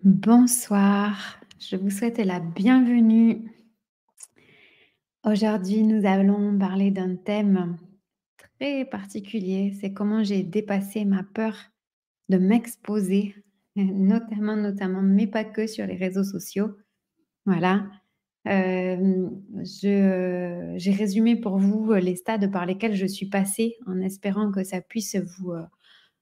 Bonsoir, je vous souhaite la bienvenue. Aujourd'hui, nous allons parler d'un thème très particulier, c'est comment j'ai dépassé ma peur de m'exposer, notamment, mais pas que sur les réseaux sociaux. Voilà. J'ai résumé pour vous les stades par lesquels je suis passée en espérant que ça puisse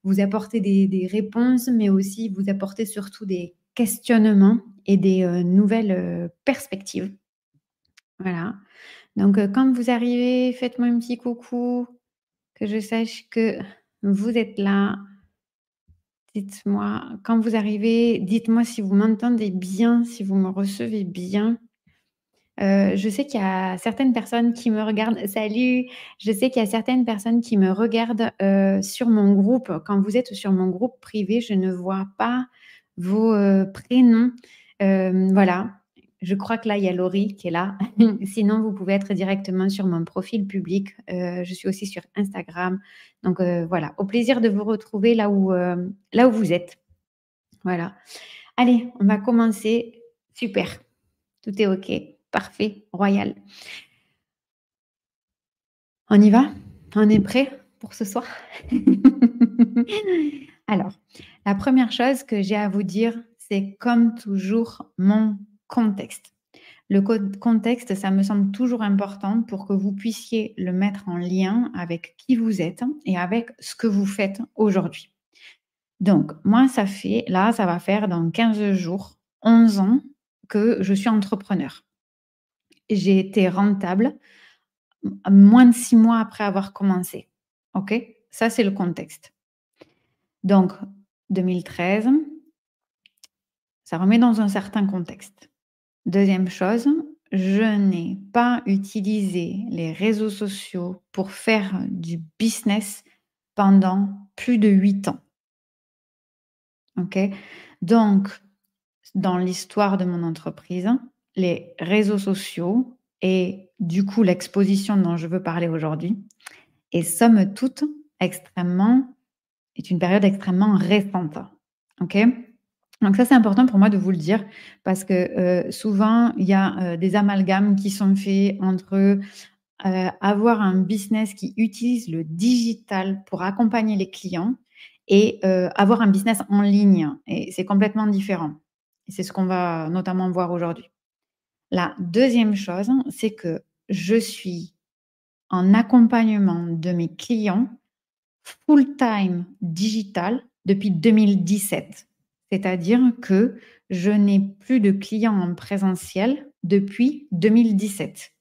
vous apporter des réponses, mais aussi vous apporter surtout des questionnements et des nouvelles perspectives. Voilà. Donc, quand vous arrivez, faites-moi un petit coucou, que je sache que vous êtes là. Dites-moi, quand vous arrivez, dites-moi si vous m'entendez bien, si vous me recevez bien. Je sais qu'il y a certaines personnes qui me regardent salut! Je sais qu'il y a certaines personnes qui me regardent, sur mon groupe. Quand vous êtes sur mon groupe privé, je ne vois pas vos, prénoms. Voilà. Je crois que là, il y a Laurie qui est là. Sinon, vous pouvez être directement sur mon profil public. Je suis aussi sur Instagram. Donc, voilà, au plaisir de vous retrouver là où vous êtes. Voilà. Allez, on va commencer. Super. Tout est OK. Parfait, royal. On y va? On est prêt pour ce soir? Alors, la première chose que j'ai à vous dire, c'est comme toujours mon contexte. Le contexte, ça me semble toujours important pour que vous puissiez le mettre en lien avec qui vous êtes et avec ce que vous faites aujourd'hui. Donc, moi, ça va faire dans 15 jours, 11 ans que je suis entrepreneur. J'ai été rentable moins de 6 mois après avoir commencé. OK? Ça, c'est le contexte. Donc 2013, ça remet dans un certain contexte. Deuxième chose, je n'ai pas utilisé les réseaux sociaux pour faire du business pendant plus de 8 ans. OK? Donc, dans l'histoire de mon entreprise, les réseaux sociaux et du coup l'exposition dont je veux parler aujourd'hui est somme toute est une période extrêmement récente. OK? Donc ça, c'est important pour moi de vous le dire parce que, souvent, il y a, des amalgames qui sont faits entre, avoir un business qui utilise le digital pour accompagner les clients et avoir un business en ligne et c'est complètement différent et c'est ce qu'on va notamment voir aujourd'hui. La deuxième chose, c'est que je suis en accompagnement de mes clients full-time digital depuis 2017. C'est-à-dire que je n'ai plus de clients en présentiel depuis 2017.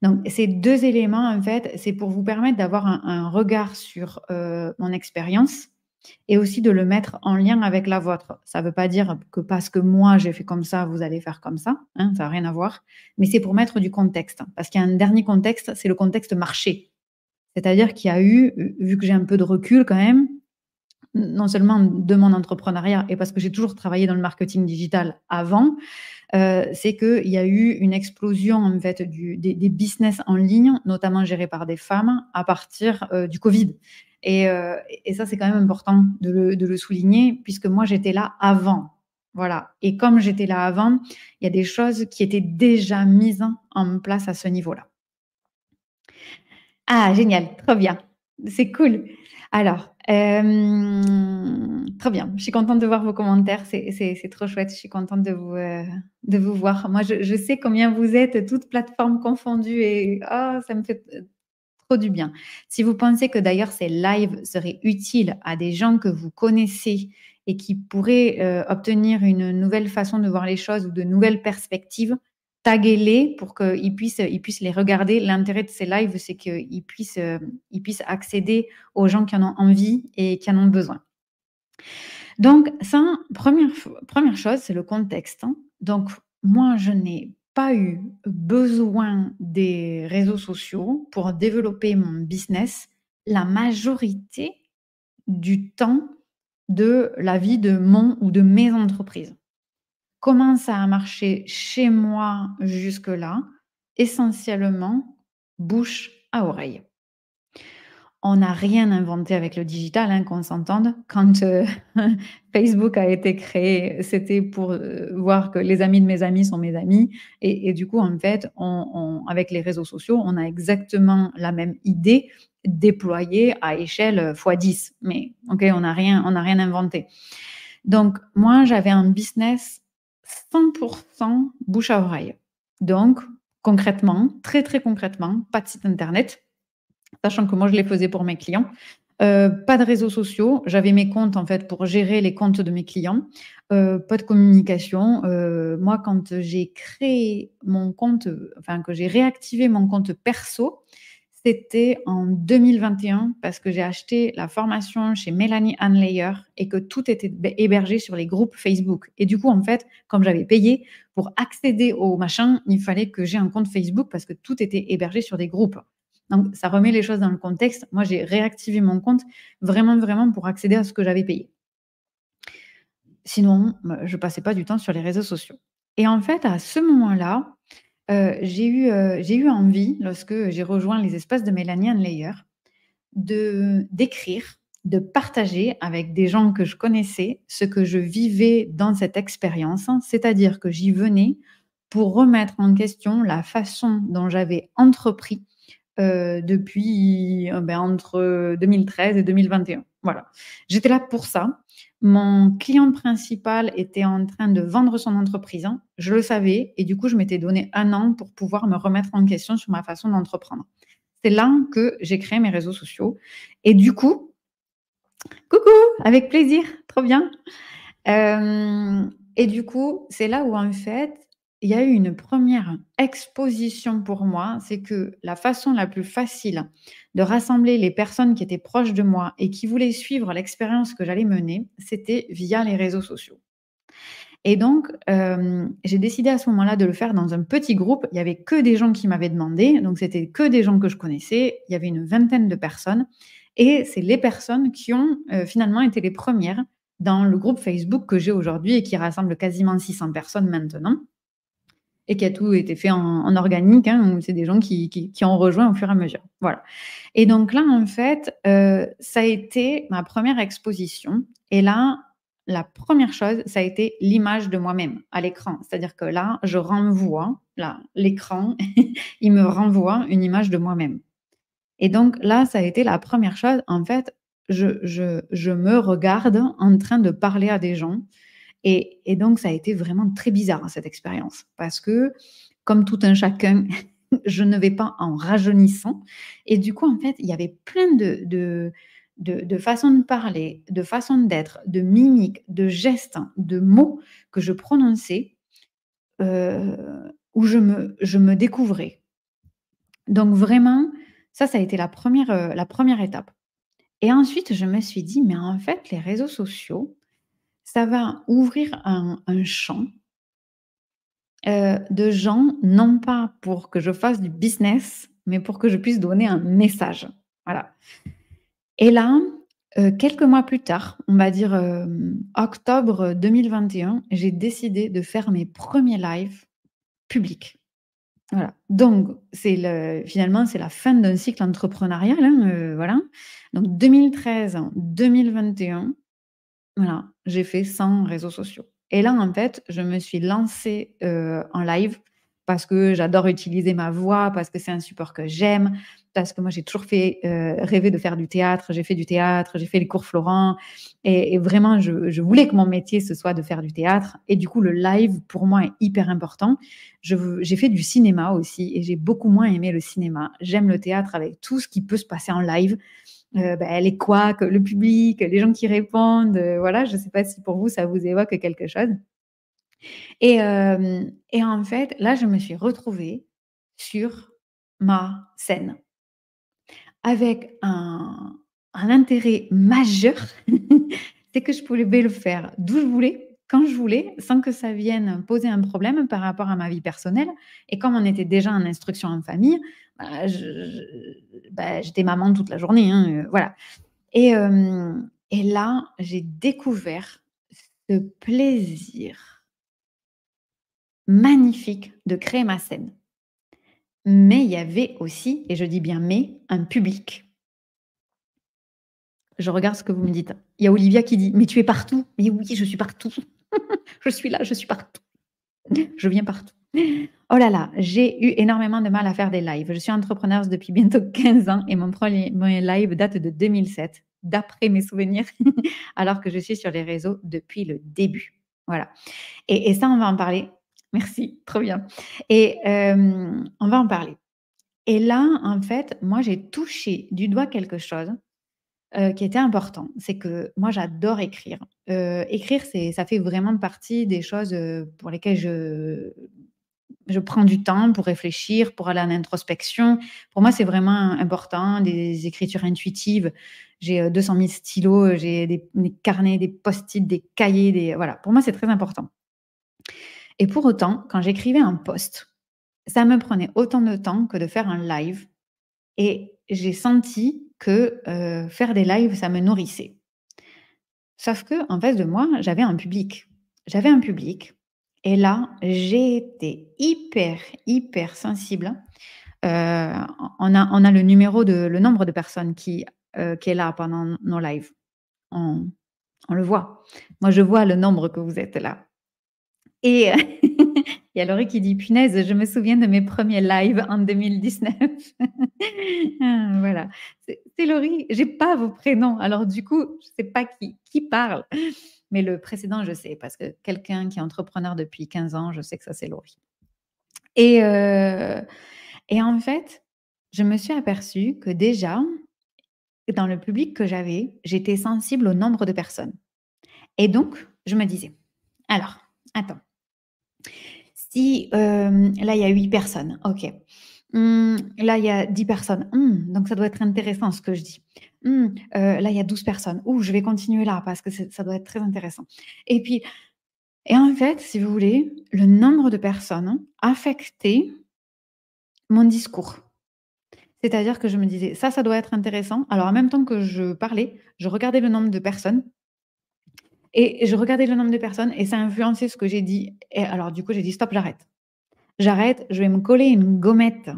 Donc ces 2 éléments, en fait, c'est pour vous permettre d'avoir un regard sur, mon expérience et aussi de le mettre en lien avec la vôtre. Ça ne veut pas dire que parce que moi j'ai fait comme ça, vous allez faire comme ça, hein, ça n'a rien à voir, mais c'est pour mettre du contexte. Parce qu'il y a un dernier contexte, c'est le contexte marché. C'est-à-dire qu'il y a eu, vu que j'ai un peu de recul quand même, non seulement de mon entrepreneuriat et parce que j'ai toujours travaillé dans le marketing digital avant, c'est qu'il y a eu une explosion en fait des business en ligne, notamment gérés par des femmes, à partir du Covid. Et ça, c'est quand même important de le souligner, puisque moi, j'étais là avant. Voilà. Et comme j'étais là avant, il y a des choses qui étaient déjà mises en place à ce niveau-là. Ah génial, trop bien, c'est cool. Alors, trop bien, je suis contente de voir vos commentaires, c'est trop chouette, je suis contente de vous voir. Moi, je sais combien vous êtes, toutes plateformes confondues et oh, ça me fait, trop du bien. Si vous pensez que d'ailleurs ces lives seraient utiles à des gens que vous connaissez et qui pourraient, obtenir une nouvelle façon de voir les choses ou de nouvelles perspectives, taguez-les pour qu'ils puissent les regarder. L'intérêt de ces lives, c'est ils puissent accéder aux gens qui en ont envie et qui en ont besoin. Donc ça, première chose, c'est le contexte, hein. Donc moi, je n'ai pas eu besoin des réseaux sociaux pour développer mon business la majorité du temps de la vie de mon ou de mes entreprises. Comment ça a marché chez moi jusque-là? Essentiellement, bouche à oreille. on n'a rien inventé avec le digital, hein, qu'on s'entende. Quand, Facebook a été créé, c'était pour, voir que les amis de mes amis sont mes amis et du coup, en fait, on avec les réseaux sociaux, on a exactement la même idée déployée à échelle, fois 10. Mais OK, on n'a rien inventé. Donc moi, j'avais un business 100% bouche à oreille. Donc concrètement, très, très concrètement, pas de site internet, sachant que moi je les faisais pour mes clients. Pas de réseaux sociaux, j'avais mes comptes en fait pour gérer les comptes de mes clients. Pas de communication. Moi quand j'ai créé mon compte, enfin que j'ai réactivé mon compte perso, c'était en 2021 parce que j'ai acheté la formation chez Mélanie Hanlayer et que tout était hébergé sur les groupes Facebook. Et du coup, en fait, comme j'avais payé pour accéder au machin, il fallait que j'ai un compte Facebook parce que tout était hébergé sur des groupes. Donc, ça remet les choses dans le contexte. Moi, j'ai réactivé mon compte vraiment, vraiment pour accéder à ce que j'avais payé. Sinon, je passais pas du temps sur les réseaux sociaux. Et en fait, à ce moment-là, j'ai eu envie, lorsque j'ai rejoint les espaces de Mélanie Hanlayer, d'écrire, de partager avec des gens que je connaissais ce que je vivais dans cette expérience. C'est-à-dire que j'y venais pour remettre en question la façon dont j'avais entrepris depuis, entre 2013 et 2021. Voilà. J'étais là pour ça. Mon client principal était en train de vendre son entreprise, hein. Je le savais et du coup, je m'étais donné 1 an pour pouvoir me remettre en question sur ma façon d'entreprendre. C'est là que j'ai créé mes réseaux sociaux et du coup coucou! Avec plaisir, trop bien. Et du coup, c'est là où en fait, il y a eu une première exposition pour moi. C'est que la façon la plus facile de rassembler les personnes qui étaient proches de moi et qui voulaient suivre l'expérience que j'allais mener, c'était via les réseaux sociaux. Et donc, j'ai décidé à ce moment-là de le faire dans un petit groupe. Il y avait que des gens qui m'avaient demandé, donc c'était que des gens que je connaissais. Il y avait une vingtaine de personnes et c'est les personnes qui ont, finalement été les premières dans le groupe Facebook que j'ai aujourd'hui et qui rassemble quasiment 600 personnes maintenant et qui a tout été fait en organique, hein, où c'est des gens qui ont rejoint au fur et à mesure. Voilà. Et donc là, en fait, ça a été ma première exposition et là, la première chose, ça a été l'image de moi-même à l'écran. C'est-à-dire que là, je renvoie, là, l'écran, il me renvoie une image de moi-même. Et donc là, ça a été la première chose. En fait, je me regarde en train de parler à des gens et donc ça a été vraiment très bizarre, cette expérience parce que, comme tout un chacun, je ne vais pas en rajeunissant et du coup, en fait, il y avait plein de façons de parler, de façons d'être, de mimiques, de gestes, de mots que je prononçais, où je me découvrais. Donc vraiment, ça a été la première étape et ensuite je me suis dit: «Mais en fait, les réseaux sociaux, ça va ouvrir un champ, de gens, non pas pour que je fasse du business, mais pour que je puisse donner un message». Voilà. Et là, quelques mois plus tard, on va dire, octobre 2021, j'ai décidé de faire mes premiers lives publics. Voilà. Donc finalement, c'est la fin d'un cycle entrepreneurial, hein, voilà. Donc 2013-2021, voilà, j'ai fait 100 réseaux sociaux et là, en fait, je me suis lancée, en live parce que j'adore utiliser ma voix, parce que c'est un support que j'aime, parce que moi, j'ai toujours fait, rêvé de faire du théâtre. J'ai fait du théâtre, j'ai fait les cours Florent et vraiment, je voulais que mon métier, ce soit de faire du théâtre et du coup, le live, pour moi, est hyper important. J'ai fait du cinéma aussi et j'ai beaucoup moins aimé le cinéma. J'aime le théâtre avec tout ce qui peut se passer en live. Les couacs, le public, les gens qui répondent, voilà, je ne sais pas si pour vous ça vous évoque quelque chose? Et en fait, là, je me suis retrouvée sur ma scène avec un intérêt majeur, c'est que je pouvais le faire d'où je voulais, quand je voulais, sans que ça vienne poser un problème par rapport à ma vie personnelle et comme on était déjà en instruction en famille, j'étais maman toute la journée, hein, voilà. Et là, j'ai découvert ce plaisir magnifique de créer ma scène. Mais il y avait aussi, et je dis bien mais, un public. Je regarde ce que vous me dites. Il y a Olivia qui dit: «Mais tu es partout». Mais oui, je suis partout. Je suis là, je suis partout. Je viens partout. Oh là là, j'ai eu énormément de mal à faire des lives. Je suis entrepreneuse depuis bientôt 15 ans et mon premier live date de 2007, d'après mes souvenirs, alors que je suis sur les réseaux depuis le début. Voilà. Et ça, on va en parler. Merci, trop bien. Et on va en parler. Et là, en fait, moi, j'ai touché du doigt quelque chose qui était important. C'est que moi, j'adore écrire. Écrire, ça fait vraiment partie des choses pour lesquelles je prends du temps pour réfléchir, pour aller en introspection. Pour moi, c'est vraiment important, des écritures intuitives. J'ai 200 000 stylos, j'ai des carnets, des post-it, des cahiers, voilà. Pour moi, c'est très important. Et pour autant, quand j'écrivais un post, ça me prenait autant de temps que de faire un live. Et j'ai senti que faire des lives, ça me nourrissait. Sauf que en face de moi, j'avais un public. J'avais un public et là, j'ai été hyper, hyper sensible. On a le nombre de personnes qui est là pendant nos lives. On on le voit. Moi, je vois le nombre que vous êtes là. Et il y a Laurie qui dit: «Punaise, je me souviens de mes premiers lives en 2019». Ah, voilà. C'est Laurie. J'ai pas vos prénoms, alors du coup, je sais pas qui parle, mais le précédent, je sais parce que quelqu'un qui est entrepreneur depuis 15 ans, je sais que ça, c'est Laurie. Et en fait, je me suis aperçue que déjà, dans le public que j'avais, j'étais sensible au nombre de personnes. Et donc, je me disais: «Alors, attends, si, là, il y a 8 personnes, OK. Là, il y a 10 personnes. Donc ça doit être intéressant ce que je dis. Là, il y a 12 personnes. Ouh, je vais continuer là parce que ça doit être très intéressant. Et puis et en fait, si vous voulez, le nombre de personnes affectait mon discours. C'est-à-dire que je me disais: Ça doit être intéressant». Alors en même temps que je parlais, je regardais le nombre de personnes et je regardais le nombre de personnes et ça influençait ce que j'ai dit et alors du coup, j'ai dit: «Stop, j'arrête. J'arrête, je vais me coller une gommette».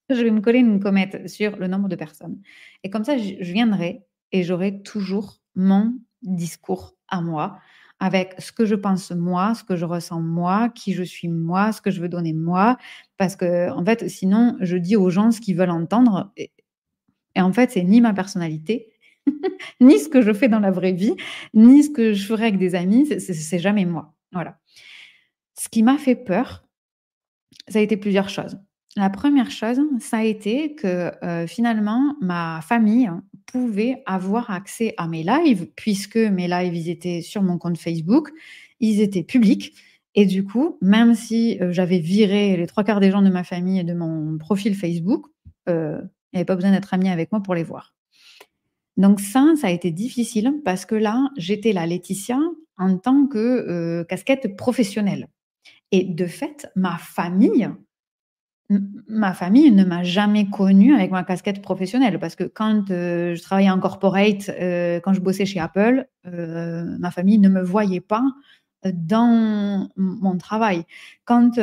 Je vais me coller une gommette sur le nombre de personnes et comme ça, je viendrai et j'aurai toujours mon discours à moi, avec ce que je pense moi, ce que je ressens moi, qui je suis moi, ce que je veux donner moi. Parce que en fait, sinon, je dis aux gens ce qu'ils veulent entendre et en fait, c'est ni ma personnalité, ni ce que je fais dans la vraie vie, ni ce que je ferai avec des amis, c'est jamais moi. Voilà. Ce qui m'a fait peur, ça a été plusieurs choses. La première chose, ça a été que, finalement, ma famille pouvait avoir accès à mes lives puisque mes lives, ils étaient sur mon compte Facebook, ils étaient publics et du coup, même si, j'avais viré les 3 quarts des gens de ma famille et de mon profil Facebook, il y avait pas besoin d'être ami avec moi pour les voir. Donc ça a été difficile parce que là, j'étais la Laetitia en tant que, casquette professionnelle et de fait, ma famille ne m'a jamais connue avec ma casquette professionnelle parce que quand, je travaillais en corporate, quand je bossais chez Apple, ma famille ne me voyait pas, dans mon travail. Quand,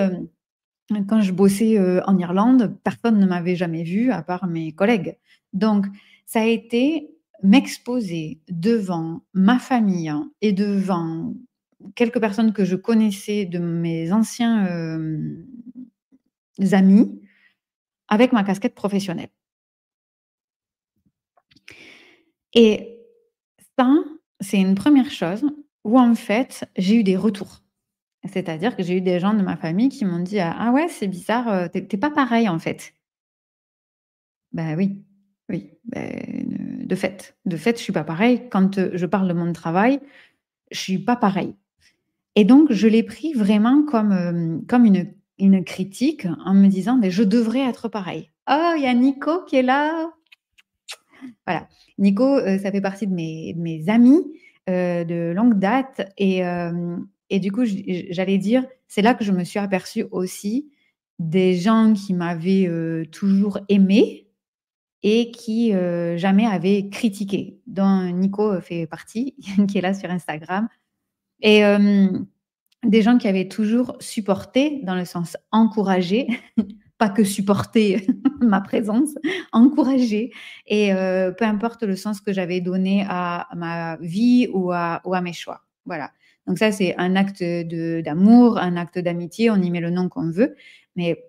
quand je bossais, en Irlande, personne ne m'avait jamais vue à part mes collègues. Donc ça a été m'exposer devant ma famille et devant quelques personnes que je connaissais de mes anciens, amis avec ma casquette professionnelle et ça, c'est une première chose où en fait, j'ai eu des retours. C'est-à-dire que j'ai eu des gens de ma famille qui m'ont dit: «Ah ouais, c'est bizarre, tu es pas pareil en fait». Bah oui, oui, de fait, je suis pas pareille. Quand, je parle de mon travail, je suis pas pareille et donc je l'ai pris vraiment comme, comme une critique en me disant: «Mais je devrais être pareille». Oh, il y a Nico qui est là! Voilà. Nico, ça fait partie de mes amis, de longue date et du coup, j'allais dire, c'est là que je me suis aperçue aussi des gens qui m'avaient, toujours aimée et qui, jamais avaient critiqué, dont Nico, fait partie, qui est là sur Instagram et des gens qui avaient toujours supporté, dans le sens encouragé, pas que supporter ma présence, encourager et peu importe le sens que j'avais donné à ma vie ou à mes choix. Voilà. Donc ça, c'est un acte d'amour, un acte d'amitié, on y met le nom qu'on veut, mais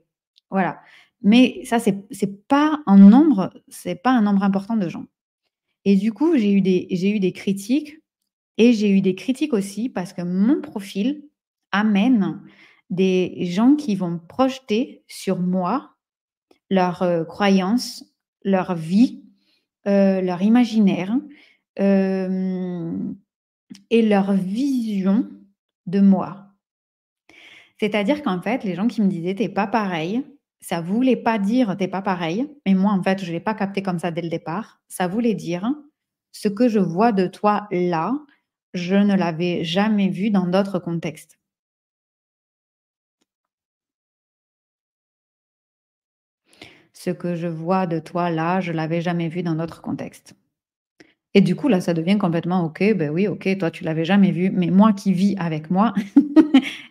voilà. Mais ça, c'est pas en nombre, c'est pas un nombre important de gens. Et du coup, j'ai eu des critiques et j'ai eu des critiques aussi parce que mon profil amène des gens qui vont projeter sur moi leurs, croyances, leur vie, leur imaginaire, hem et leur vision de moi. C'est-à-dire qu'en fait, les gens qui me disaient: «Tu pas pareil», ça voulait pas dire: «Tu pas pareil», mais moi, en fait, je l'ai pas capté comme ça dès le départ. Ça voulait dire: «Ce que je vois de toi là, je ne l'avais jamais vu dans d'autres contextes». Ce que je vois de toi là, je l'avais jamais vu dans d'autres contextes. Et du coup, là, ça devient complètement OK, ben oui, OK, toi, tu l'avais jamais vu, mais moi qui vis avec moi,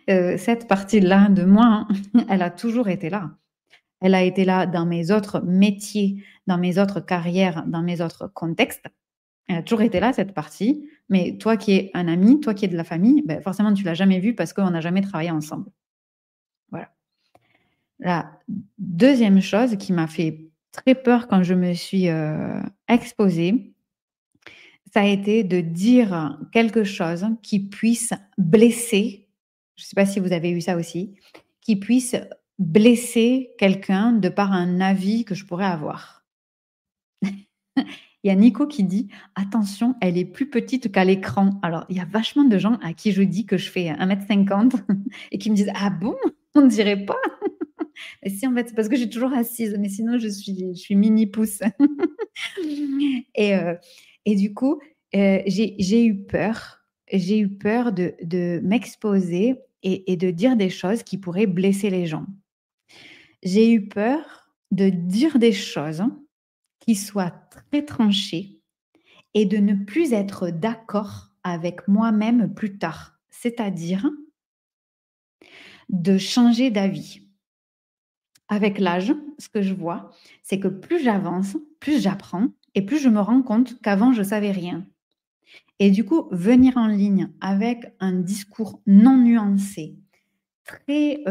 cette partie-là de moi, elle a toujours été là. Elle a été là dans mes autres métiers, dans mes autres carrières, dans mes autres contextes. Elle a toujours été là, cette partie, mais toi qui es un ami, toi qui es de la famille, ben forcément, tu l'as jamais vue parce qu'on n'a jamais travaillé ensemble. Voilà. La deuxième chose qui m'a fait très peur quand je me suis, exposée, ça a été de dire quelque chose qui puisse blesser, je ne sais pas si vous avez eu ça aussi, qui puisse blesser quelqu'un de par un avis que je pourrais avoir. Il y a Nico qui dit: «Attention, elle est plus petite qu'à l'écran». Alors, il y a vachement de gens à qui je dis que je fais 1,50 m et qui me disent: «Ah bon? On ne dirait pas». Et si, en fait, c'est parce que je suis toujours assise, mais sinon je suis mini pouce. Et du coup, j'ai eu peur. J'ai eu peur de m'exposer et de dire des choses qui pourraient blesser les gens. J'ai eu peur de dire des choses qui soient très tranchées et de ne plus être d'accord avec moi-même plus tard. C'est-à-dire de changer d'avis. Avec l'âge, ce que je vois, c'est que plus j'avance, plus j'apprends et plus je me rends compte qu'avant je savais rien. Et du coup, venir en ligne avec un discours non nuancé, très,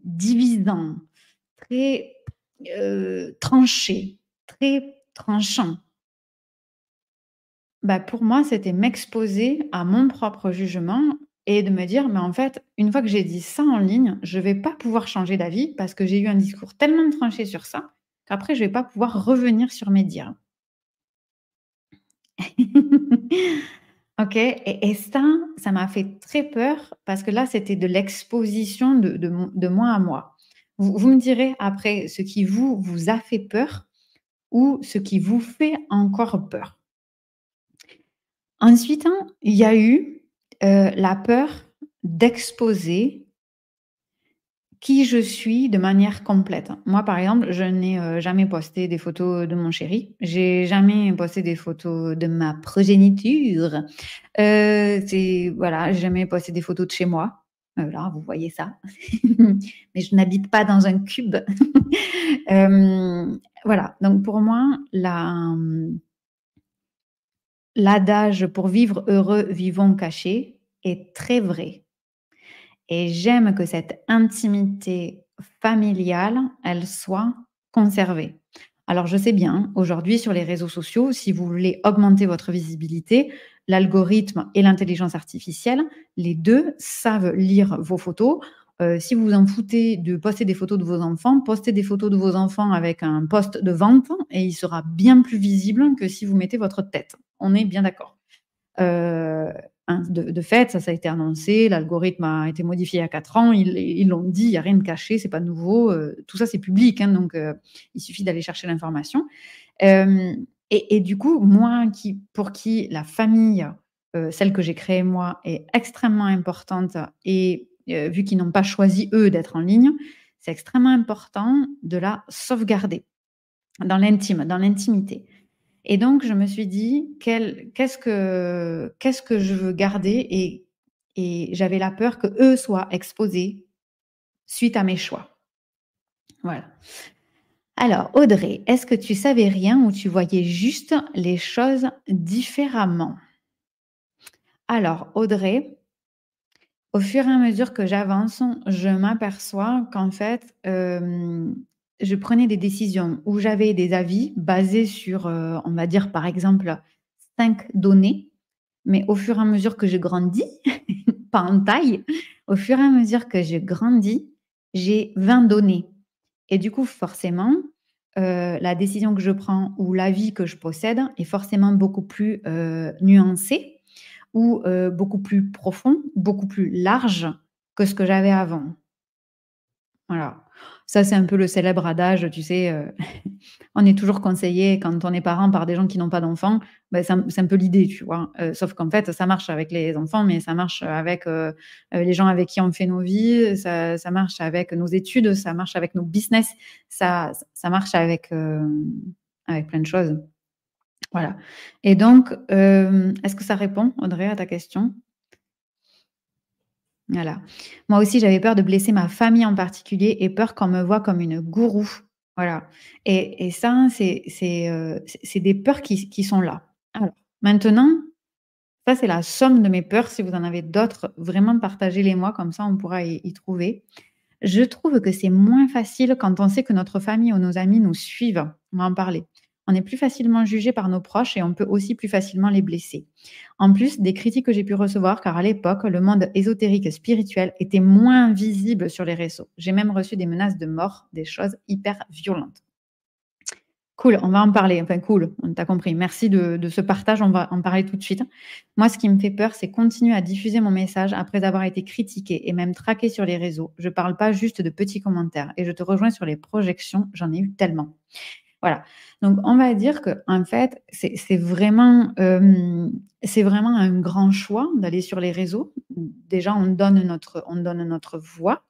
divisant, très, tranché, très tranchant, bah, pour moi, c'était m'exposer à mon propre jugement et de me dire: «Mais en fait, une fois que j'ai dit ça en ligne, je vais pas pouvoir changer d'avis parce que j'ai eu un discours tellement tranché sur ça, qu'après je vais pas pouvoir revenir sur mes dires». OK, et ça m'a fait très peur parce que là, c'était de l'exposition de moi à moi. Vous me direz après ce qui vous a fait peur ou ce qui vous fait encore peur. Ensuite, hein, il y a eu, la peur d'exposer qui je suis de manière complète. Moi, par exemple, je n'ai, jamais posté des photos de mon chéri. J'ai jamais posté des photos de ma progéniture. C'est voilà, j'ai jamais posté des photos de chez moi. Là, vous voyez ça. Mais je n'habite pas dans un cube. Voilà, donc pour moi, l'adage «Pour vivre heureux, vivons cachés» est très vrai et j'aime que cette intimité familiale, elle soit conservée. Alors je sais bien, aujourd'hui sur les réseaux sociaux, si vous voulez augmenter votre visibilité, l'algorithme et l'intelligence artificielle, les 2 savent lire vos photos. Si vous vous en foutez de poster des photos de vos enfants, postez des photos de vos enfants avec un post de vente et il sera bien plus visible que si vous mettez votre tête. On est bien d'accord. Heu, de fait, ça a été annoncé, l'algorithme a été modifié il y a 4 ans, ils l'ont dit, il y a rien de caché, c'est pas nouveau, tout ça c'est public, hein, donc il suffit d'aller chercher l'information. Et du coup, moi pour qui la famille, celle que j'ai créée moi, est extrêmement importante et vu qu'ils n'ont pas choisi eux d'être en ligne, c'est extrêmement important de la sauvegarder dans l'intime, dans l'intimité. Et donc je me suis dit: «Qu'est-ce que je veux garder?» Et j'avais la peur qu'eux soient exposés suite à mes choix. Voilà. Alors, Audrey, est-ce que tu savais rien ou tu voyais juste les choses différemment? Alors, Audrey, au fur et à mesure que j'avance, je m'aperçois qu'en fait, je prenais des décisions où j'avais des avis basés sur, on va dire, par exemple, 5 données, mais au fur et à mesure que je grandis, pas en taille, au fur et à mesure que je grandis, j'ai 20 données et du coup, forcément, la décision que je prends ou l'avis que je possède est forcément beaucoup plus, nuancé ou beaucoup plus profond, beaucoup plus large que ce que j'avais avant. Voilà. Ça, c'est un peu le célèbre adage, tu sais, on est toujours conseillé quand on est parent par des gens qui n'ont pas d'enfants, bah, c'est un peu l'idée, tu vois? Sauf qu'en fait, ça marche avec les enfants, mais ça marche avec, les gens avec qui on fait nos vies, ça marche avec nos études, ça marche avec nos business, ça marche avec, avec plein de choses. Voilà et donc, est-ce que ça répond, Audrey, à ta question? Voilà. Moi aussi, j'avais peur de blesser ma famille en particulier et peur qu'on me voit comme une gourou. Voilà et ça, c'est des peurs qui sont là. Alors maintenant, ça, c'est la somme de mes peurs. Si vous en avez d'autres, vraiment partagez-les moi, comme ça on pourra y trouver. Je trouve que c'est moins facile quand on sait que notre famille ou nos amis nous suivent. On va en parler. On est plus facilement jugé par nos proches et on peut aussi plus facilement les blesser. En plus des critiques que j'ai pu recevoir, car à l'époque, le monde ésotérique et spirituel était moins visible sur les réseaux. J'ai même reçu des menaces de mort, des choses hyper violentes. Cool, on va en parler. Enfin, cool, on t'a compris. Merci de ce partage, on va en parler tout de suite. Moi, ce qui me fait peur, c'est continuer à diffuser mon message après avoir été critiqué et même traqué sur les réseaux. Je parle pas juste de petits commentaires et je te rejoins sur les projections, j'en ai eu tellement. Voilà. Donc, on va dire que en fait, c'est vraiment un grand choix d'aller sur les réseaux. Déjà, on donne notre voix,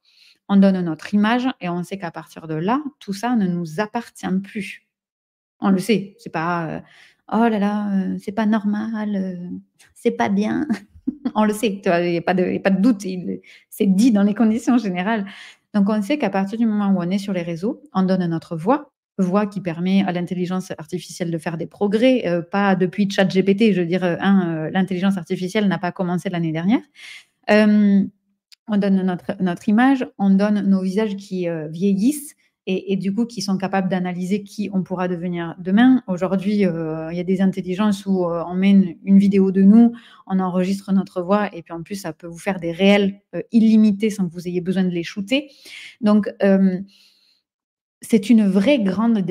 on donne notre image et on sait qu'à partir de là, tout ça ne nous appartient plus. On le sait, c'est pas, «Oh là là, c'est pas normal, c'est pas bien». On le sait, tu vois? Il y a pas de doute, c'est dit dans les conditions générales. Donc on sait qu'à partir du moment où on est sur les réseaux, on donne notre voix, voix qui permet à l'intelligence artificielle de faire des progrès, pas depuis ChatGPT, je veux dire, l'intelligence artificielle n'a pas commencé l'année dernière. Hem On donne notre image, on donne nos visages qui, vieillissent et du coup qui sont capables d'analyser qui on pourra devenir demain. Aujourd'hui, il y a des intelligences où, on met une vidéo de nous, on enregistre notre voix et puis en plus ça peut vous faire des réels, illimités sans que vous ayez besoin de les shooter. Donc, c'est une vraie grande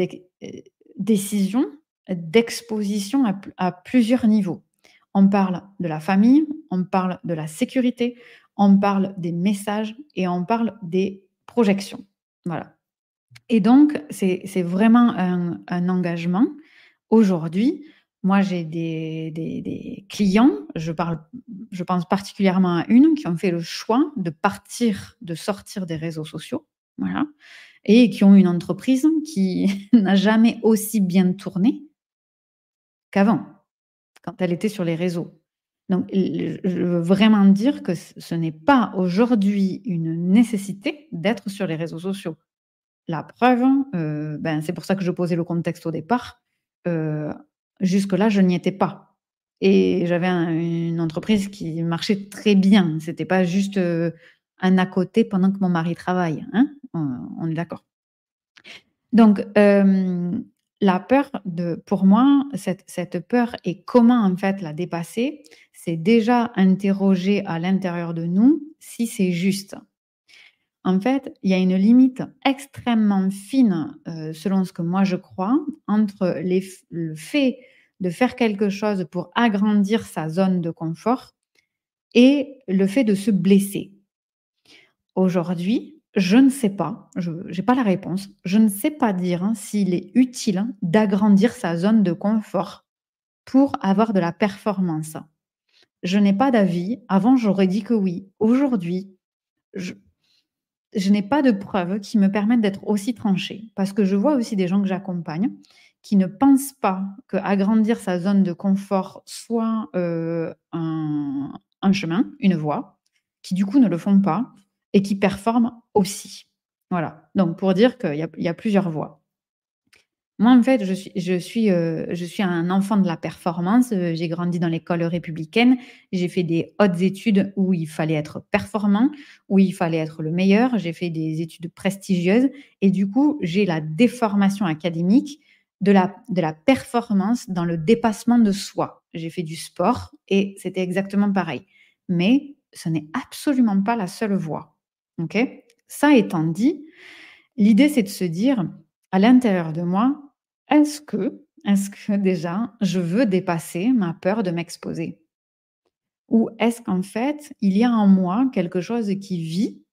décision d'exposition à plusieurs niveaux. On parle de la famille, on parle de la sécurité, on parle des messages et on parle des projections. Voilà et donc c'est vraiment un engagement. Aujourd'hui, moi j'ai des clients, je pense particulièrement à une qui ont fait le choix de sortir des réseaux sociaux, voilà et qui ont une entreprise qui n'a jamais aussi bien tourné qu'avant, quand elle était sur les réseaux. Donc je veux vraiment dire que ce n'est pas aujourd'hui une nécessité d'être sur les réseaux sociaux. La preuve, ben, c'est pour ça que je posais le contexte au départ, heu, jusque-là, je n'y étais pas et j'avais une entreprise qui marchait très bien. C'était pas juste, un à côté pendant que mon mari travaille, hein? On est d'accord? Donc, la peur pour moi, cette peur et comment en fait la dépasser, c'est déjà interroger à l'intérieur de nous si c'est juste. En fait, il y a une limite extrêmement fine, selon ce que moi je crois, entre le fait de faire quelque chose pour agrandir sa zone de confort et le fait de se blesser. Aujourd'hui, je ne sais pas, je n'ai pas la réponse. Je ne sais pas dire, hein, s'il est utile hein, d'agrandir sa zone de confort pour avoir de la performance. Je n'ai pas d'avis. Avant, j'aurais dit que oui. Aujourd'hui, je je n'ai pas de preuves qui me permettent d'être aussi tranchée. Parce que je vois aussi des gens que j'accompagne qui ne pensent pas qu'agrandir sa zone de confort soit, un chemin, une voie, qui du coup ne le font pas et qui performent aussi. Voilà, donc pour dire qu'il y a plusieurs voies. Moi, en fait, je suis un enfant de la performance, j'ai grandi dans l'école républicaine. J'ai fait des hautes études où il fallait être performant, où il fallait être le meilleur. J'ai fait des études prestigieuses et du coup, j'ai la déformation académique de la performance dans le dépassement de soi. J'ai fait du sport et c'était exactement pareil. Mais ce n'est absolument pas la seule voie, OK? Ça étant dit, l'idée, c'est de se dire, à l'intérieur de moi, est-ce que déjà je veux dépasser ma peur de m'exposer? Ou est-ce qu'en fait, il y a en moi quelque chose qui vit,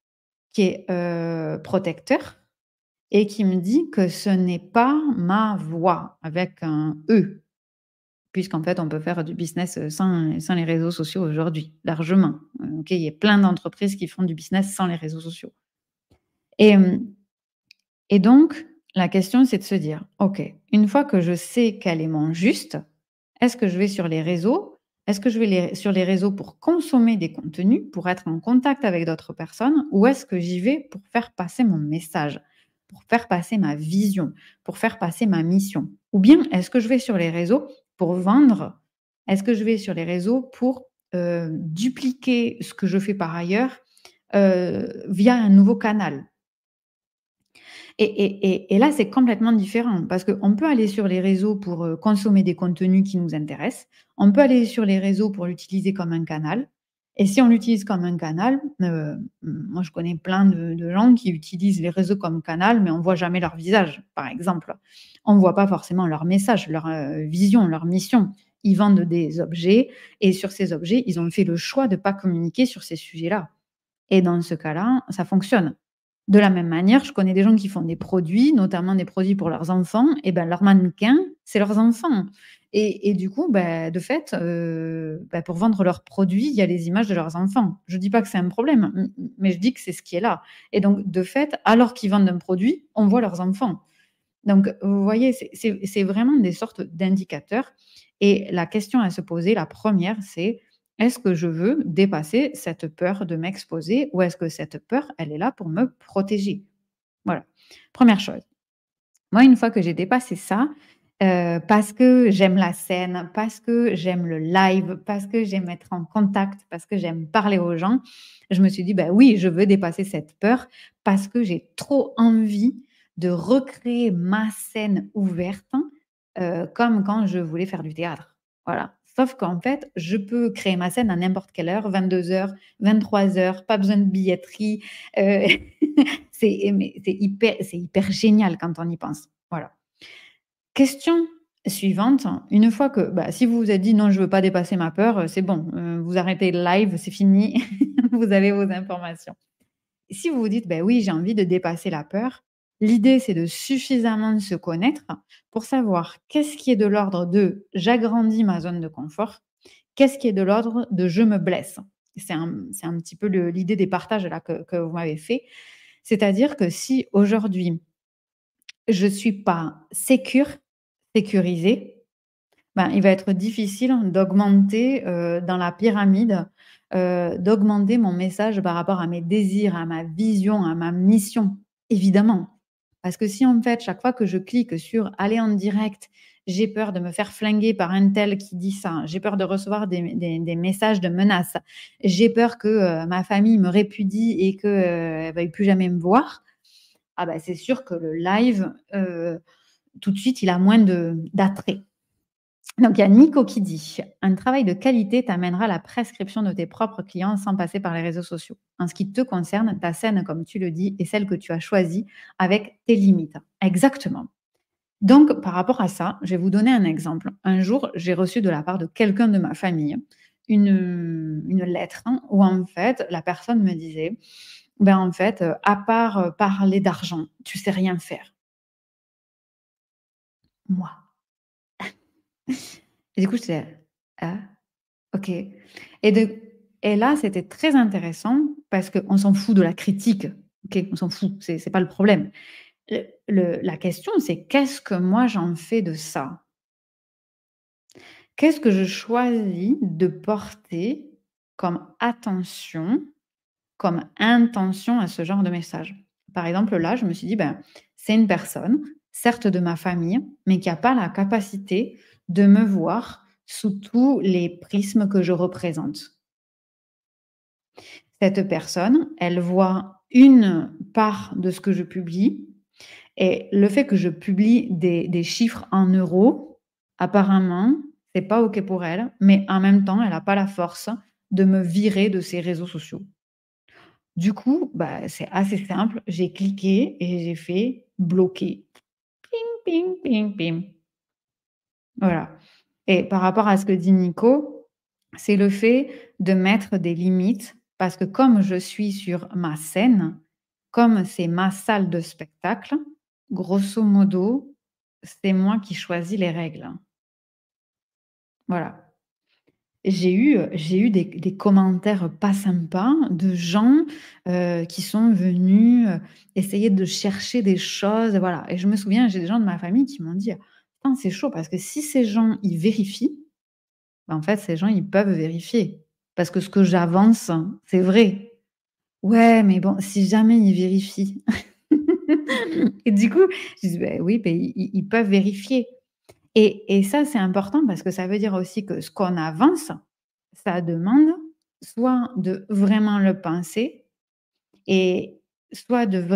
qui est, protecteur et qui me dit que ce n'est pas ma voie avec un E? Puisqu'en fait, on peut faire du business, sans les réseaux sociaux aujourd'hui, largement. OK, il y a plein d'entreprises qui font du business sans les réseaux sociaux et et donc, la question, c'est de se dire: «OK, une fois que je sais quel est mon juste, est-ce que je vais sur les réseaux? Est-ce que je vais sur les réseaux pour consommer des contenus, pour être en contact avec d'autres personnes? Ou est-ce que j'y vais pour faire passer mon message, pour faire passer ma vision, pour faire passer ma mission? Ou bien est-ce que je vais sur les réseaux pour vendre? Est-ce que je vais sur les réseaux pour, dupliquer ce que je fais par ailleurs, via un nouveau canal?» Et là, c'est complètement différent parce qu'on peut aller sur les réseaux pour, consommer des contenus qui nous intéressent. On peut aller sur les réseaux pour l'utiliser comme un canal et si on l'utilise comme un canal, moi je connais plein de gens qui utilisent les réseaux comme canal, mais on voit jamais leur visage, par exemple. On voit pas forcément leur message, leur, vision, leur mission. Ils vendent des objets et sur ces objets, ils ont fait le choix de pas communiquer sur ces sujets-là et dans ce cas-là, ça fonctionne. De la même manière, je connais des gens qui font des produits, notamment des produits pour leurs enfants et ben, leurs mannequins, c'est leurs enfants et du coup, de fait, pour vendre leurs produits, il y a les images de leurs enfants. Je dis pas que c'est un problème, mais je dis que c'est ce qui est là et donc de fait, alors qu'ils vendent un produit, on voit leurs enfants. Donc vous voyez, c'est vraiment des sortes d'indicateurs et la question à se poser, la première, c'est: «Est-ce que je veux dépasser cette peur de m'exposer ou est-ce que cette peur, elle est là pour me protéger?» Voilà, première chose. Moi, une fois que j'ai dépassé ça, parce que j'aime la scène, parce que j'aime le live, parce que j'aime être en contact, parce que j'aime parler aux gens, je me suis dit: «Bah, oui, je veux dépasser cette peur parce que j'ai trop envie de recréer ma scène ouverte, comme quand je voulais faire du théâtre». Voilà. Sauf qu'en fait, je peux créer ma scène à n'importe quelle heure, 22:00, 23:00, pas besoin de billetterie, heu c'est hyper génial quand on y pense. Voilà. Question suivante, une fois que si vous vous êtes dit: «Non, je veux pas dépasser ma peur», c'est bon, vous arrêtez le live, c'est fini, vous avez vos informations. Si vous vous dites: «Beh, oui, j'ai envie de dépasser la peur», l'idée, c'est de suffisamment se connaître pour savoir qu'est-ce qui est de l'ordre de: «J'agrandis ma zone de confort», qu'est-ce qui est de l'ordre de: «Je me blesse». C'est un petit peu l'idée des partages là que vous m'avez fait. C'est-à-dire que si aujourd'hui, je suis pas sécurisée, il va être difficile d'augmenter, dans la pyramide, d'augmenter mon message par rapport à mes désirs, à ma vision, à ma mission, évidemment. Parce que si en fait, chaque fois que je clique sur «Aller en direct», j'ai peur de me faire flinguer par un tel qui dit ça, j'ai peur de recevoir des messages de menaces, j'ai peur que, ma famille me répudie et que, elle veuille plus jamais me voir, c'est sûr que le live, tout de suite, il a moins d'attrait. Donc il y a Nico qui dit: «Un travail de qualité t'amènera la prescription de tes propres clients sans passer par les réseaux sociaux. En ce qui te concerne, ta scène, comme tu le dis, est celle que tu as choisie avec tes limites». Exactement. Donc par rapport à ça, je vais vous donner un exemple. Un jour, j'ai reçu de la part de quelqu'un de ma famille une lettre, hein, où en fait, la personne me disait: en fait, à part, parler d'argent, tu sais rien faire». Moi. Et du coup, j'étais là: «Ah, OK». Et là, c'était très intéressant parce qu'on s'en fout de la critique, OK? On s'en fout, c'est pas le problème. La question, c'est qu'est-ce que moi j'en fais de ça? Qu'est-ce que je choisis de porter comme attention, comme intention à ce genre de message? Par exemple, là, je me suis dit: «Ben, c'est une personne, certes de ma famille, mais qui a pas la capacité de me voir sous tous les prismes que je représente». Cette personne, elle voit une part de ce que je publie et le fait que je publie des chiffres en euros, apparemment, c'est pas OK pour elle, mais en même temps, elle a pas la force de me virer de ses réseaux sociaux. Du coup, bah, c'est assez simple, j'ai cliqué et j'ai fait bloquer. Ping, ping, ping, ping. Voilà. Et par rapport à ce que dit Nico, c'est le fait de mettre des limites parce que comme je suis sur ma scène, comme c'est ma salle de spectacle, grosso modo, c'est moi qui choisis les règles. Voilà. J'ai eu des commentaires pas sympas de gens, qui sont venus, essayer de chercher des choses, voilà. Et je me souviens, j'ai des gens de ma famille qui m'ont dit: «Putain, c'est chaud parce que si ces gens, ils vérifient, bah, en fait, ces gens, ils peuvent vérifier. Parce que ce que j'avance, c'est vrai». «Ouais, mais bon, si jamais ils vérifient?» Et du coup, je dis: «Beh, oui, beh, ils peuvent vérifier». Et ça, c'est important parce que ça veut dire aussi que ce qu'on avance, ça demande soit de vraiment le penser et soit d'être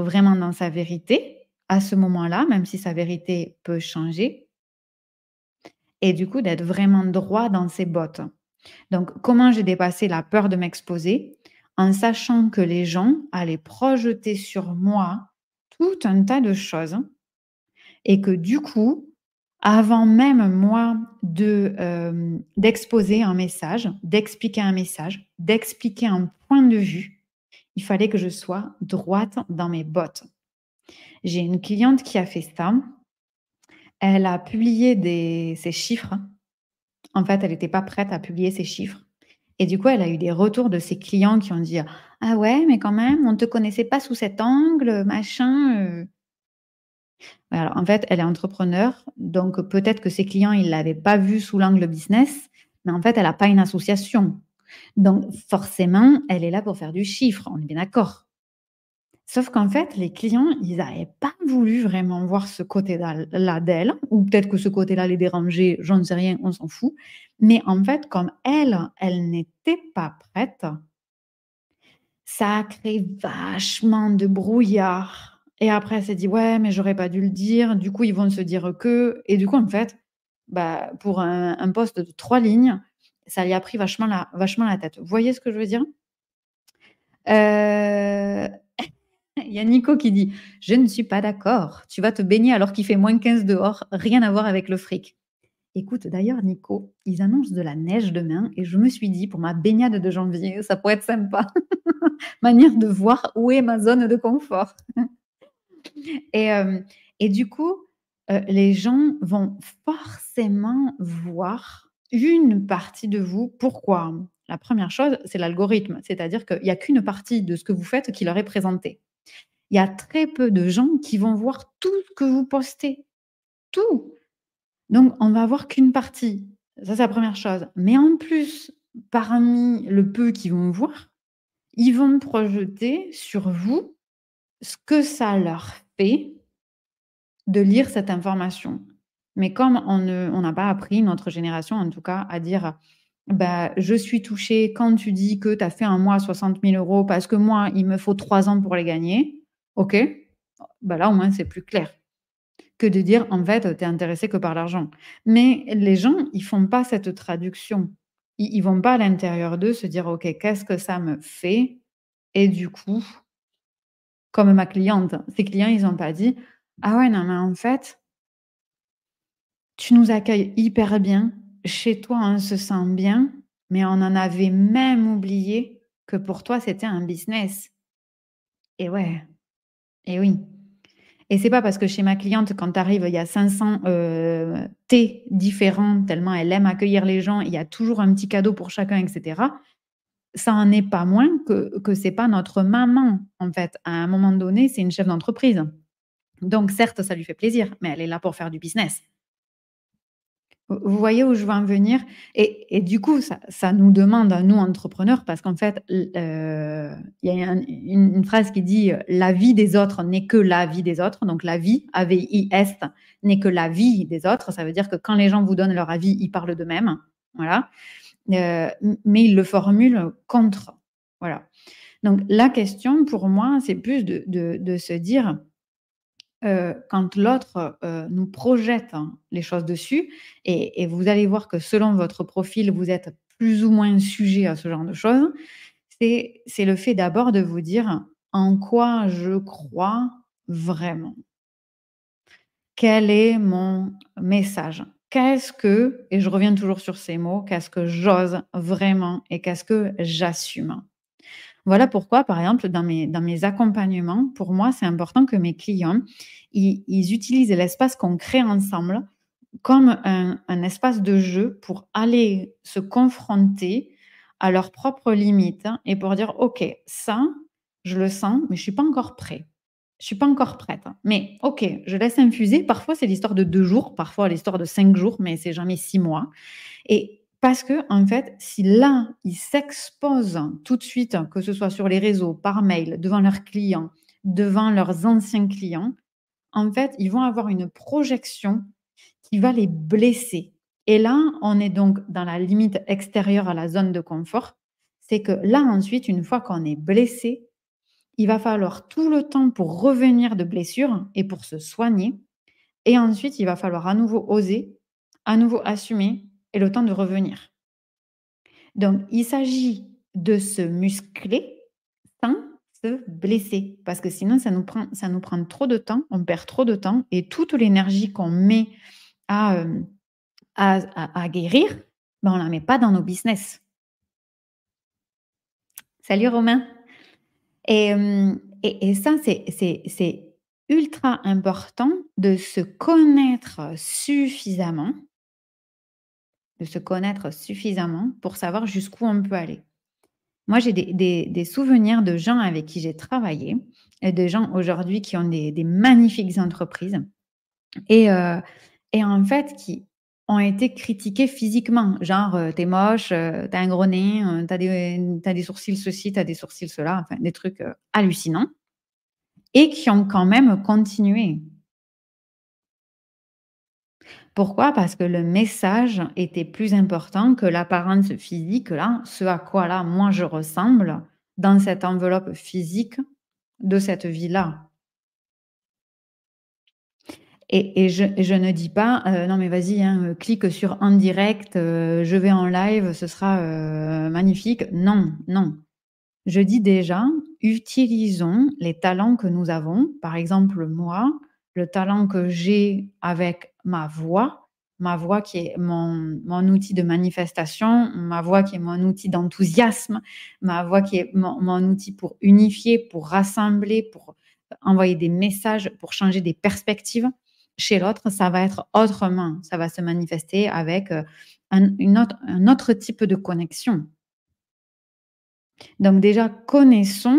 vraiment dans sa vérité à ce moment-là, même si sa vérité peut changer et du coup d'être vraiment droit dans ses bottes. Donc comment j'ai dépassé la peur de m'exposer? En sachant que les gens allaient projeter sur moi tout un tas de choses et que du coup, avant même moi d'exposer un message, d'expliquer un message, d'expliquer un point de vue, il fallait que je sois droite dans mes bottes. J'ai une cliente qui a fait ça. Elle a publié ses chiffres. En fait, elle n'était pas prête à publier ses chiffres et du coup, elle a eu des retours de ses clients qui ont dit: «Ah ouais, mais quand même, on ne te connaissait pas sous cet angle, machin». Alors, en fait, elle est entrepreneur, donc peut-être que ses clients, ils l'avaient pas vue sous l'angle business, mais en fait, elle a pas une association. Donc forcément, elle est là pour faire du chiffre, on est bien d'accord. Sauf qu'en fait, les clients, ils n'avaient pas voulu vraiment voir ce côté-là d'elle, ou peut-être que ce côté-là les dérangeait, j'en sais rien, on s'en fout. Mais en fait, comme elle, elle n'était pas prête, ça a créé vachement de brouillard et après elle s'est dit: «Ouais, mais j'aurais pas dû le dire, du coup, ils vont se dire que» et du coup, en fait, bah, pour un post de 3 lignes, ça lui a pris vachement la tête. Vous voyez ce que je veux dire? Heu, il y a Nico qui dit: «Je ne suis pas d'accord. Tu vas te baigner alors qu'il fait -15 dehors, rien à voir avec le fric». Écoute, d'ailleurs, Nico, ils annoncent de la neige demain et je me suis dit pour ma baignade de janvier, ça pourrait être sympa. Manière de voir où est ma zone de confort. Et et du coup, les gens vont forcément voir une partie de vous. Pourquoi? La première chose, c'est l'algorithme, c'est-à-dire qu'il y a qu'une partie de ce que vous faites qui leur est présentée. Il y a très peu de gens qui vont voir tout ce que vous postez, tout. Donc on va voir qu'une partie. Ça, c'est la première chose. Mais en plus, parmi le peu qui vont voir, ils vont projeter sur vous ce que ça leur fait de lire cette information. Mais comme on n'a pas appris, notre génération en tout cas, à dire: «Bah, je suis touchée quand tu dis que tu as fait un mois à 60 000 € parce que moi, il me faut 3 ans pour les gagner». OK, bah, là, au moins, c'est plus clair que de dire: «En fait, tu es intéressé que par l'argent». Mais les gens, ils font pas cette traduction. Ils vont pas à l'intérieur d'eux se dire: «OK, qu'est-ce que ça me fait?» Et du coup, comme ma cliente, ses clients, ils ont pas dit: «Ah ouais, non, mais en fait, tu nous accueilles hyper bien. Chez toi, on se sent bien, mais on en avait même oublié que pour toi, c'était un business». Et ouais, et oui. Et c'est pas parce que chez ma cliente, quand tu arrives, il y a 500, thés différents, tellement elle aime accueillir les gens, il y a toujours un petit cadeau pour chacun et cetera. Ça en est pas moins que c'est pas notre maman, en fait. À un moment donné, c'est une chef d'entreprise. Donc certes, ça lui fait plaisir, mais elle est là pour faire du business. Vous voyez où je veux en venir? Et du coup, ça nous demande à nous, entrepreneurs, parce qu'en fait, il y a une phrase qui dit, «La vie des autres n'est que la vie des autres». Donc la vie, AVI-S, n'est que la vie des autres. Ça veut dire que quand les gens vous donnent leur avis, ils parlent d'eux-mêmes, voilà. Mais ils le formulent contre, voilà. Donc la question pour moi, c'est plus de se dire, quand l'autre, nous projette les choses dessus et vous allez voir que selon votre profil, vous êtes plus ou moins sujet à ce genre de choses. C'est le fait d'abord de vous dire: «En quoi je crois vraiment? Quel est mon message? Qu'est-ce que» et je reviens toujours sur ces mots, «qu'est-ce que j'ose vraiment et qu'est-ce que j'assume?» Voilà pourquoi, par exemple, dans mes accompagnements, pour moi, c'est important que mes clients, ils utilisent l'espace qu'on crée ensemble comme un espace de jeu pour aller se confronter à leurs propres limites et pour dire: «OK, ça, je le sens, mais je suis pas encore prêt. Je suis pas encore prête. Mais OK, je laisse infuser». Parfois, c'est l'histoire de 2 jours, parfois l'histoire de 5 jours, mais c'est jamais 6 mois. Et parce que en fait, si là, ils s'exposent tout de suite, que ce soit sur les réseaux, par mail, devant leurs clients, devant leurs anciens clients, en fait, ils vont avoir une projection qui va les blesser. Et là, on est donc dans la limite extérieure à la zone de confort. C'est que là, ensuite, une fois qu'on est blessé, il va falloir tout le temps pour revenir de blessure et pour se soigner. Et ensuite, il va falloir à nouveau oser, à nouveau assumer et le temps de revenir. Donc, il s'agit de se muscler sans se blesser parce que sinon ça nous prend trop de temps, on perd trop de temps et toute l'énergie qu'on met à, à guérir, ben, on la met pas dans nos business. Salut Romain. Et ça c'est ultra important de se connaître suffisamment, pour savoir jusqu'où on peut aller. Moi, j'ai des souvenirs de gens avec qui j'ai travaillé et de gens aujourd'hui qui ont des magnifiques entreprises et et en fait, qui ont été critiqués physiquement. Genre, «Tu moche, tu un gros nez, tu des sourcils ceci, tu des sourcils cela», enfin des trucs, hallucinants et qui ont quand même continué. Pourquoi? Parce que le message était plus important que l'apparence physique là, ce à quoi là, moi je ressemble dans cette enveloppe physique de cette vie-là. Et je ne dis pas, «Non mais vas-y, hein, clique sur en direct, je vais en live, ce sera, magnifique». Non, non. Je dis déjà, utilisons les talents que nous avons. Par exemple, moi, le talent que j'ai avec ma voix qui est mon outil de manifestation, ma voix qui est mon outil d'enthousiasme, ma voix qui est mon outil pour unifier, pour rassembler, pour envoyer des messages, pour changer des perspectives. Chez l'autre, ça va être autrement. Ça va se manifester avec, un autre type de connexion. Donc déjà, connaissons,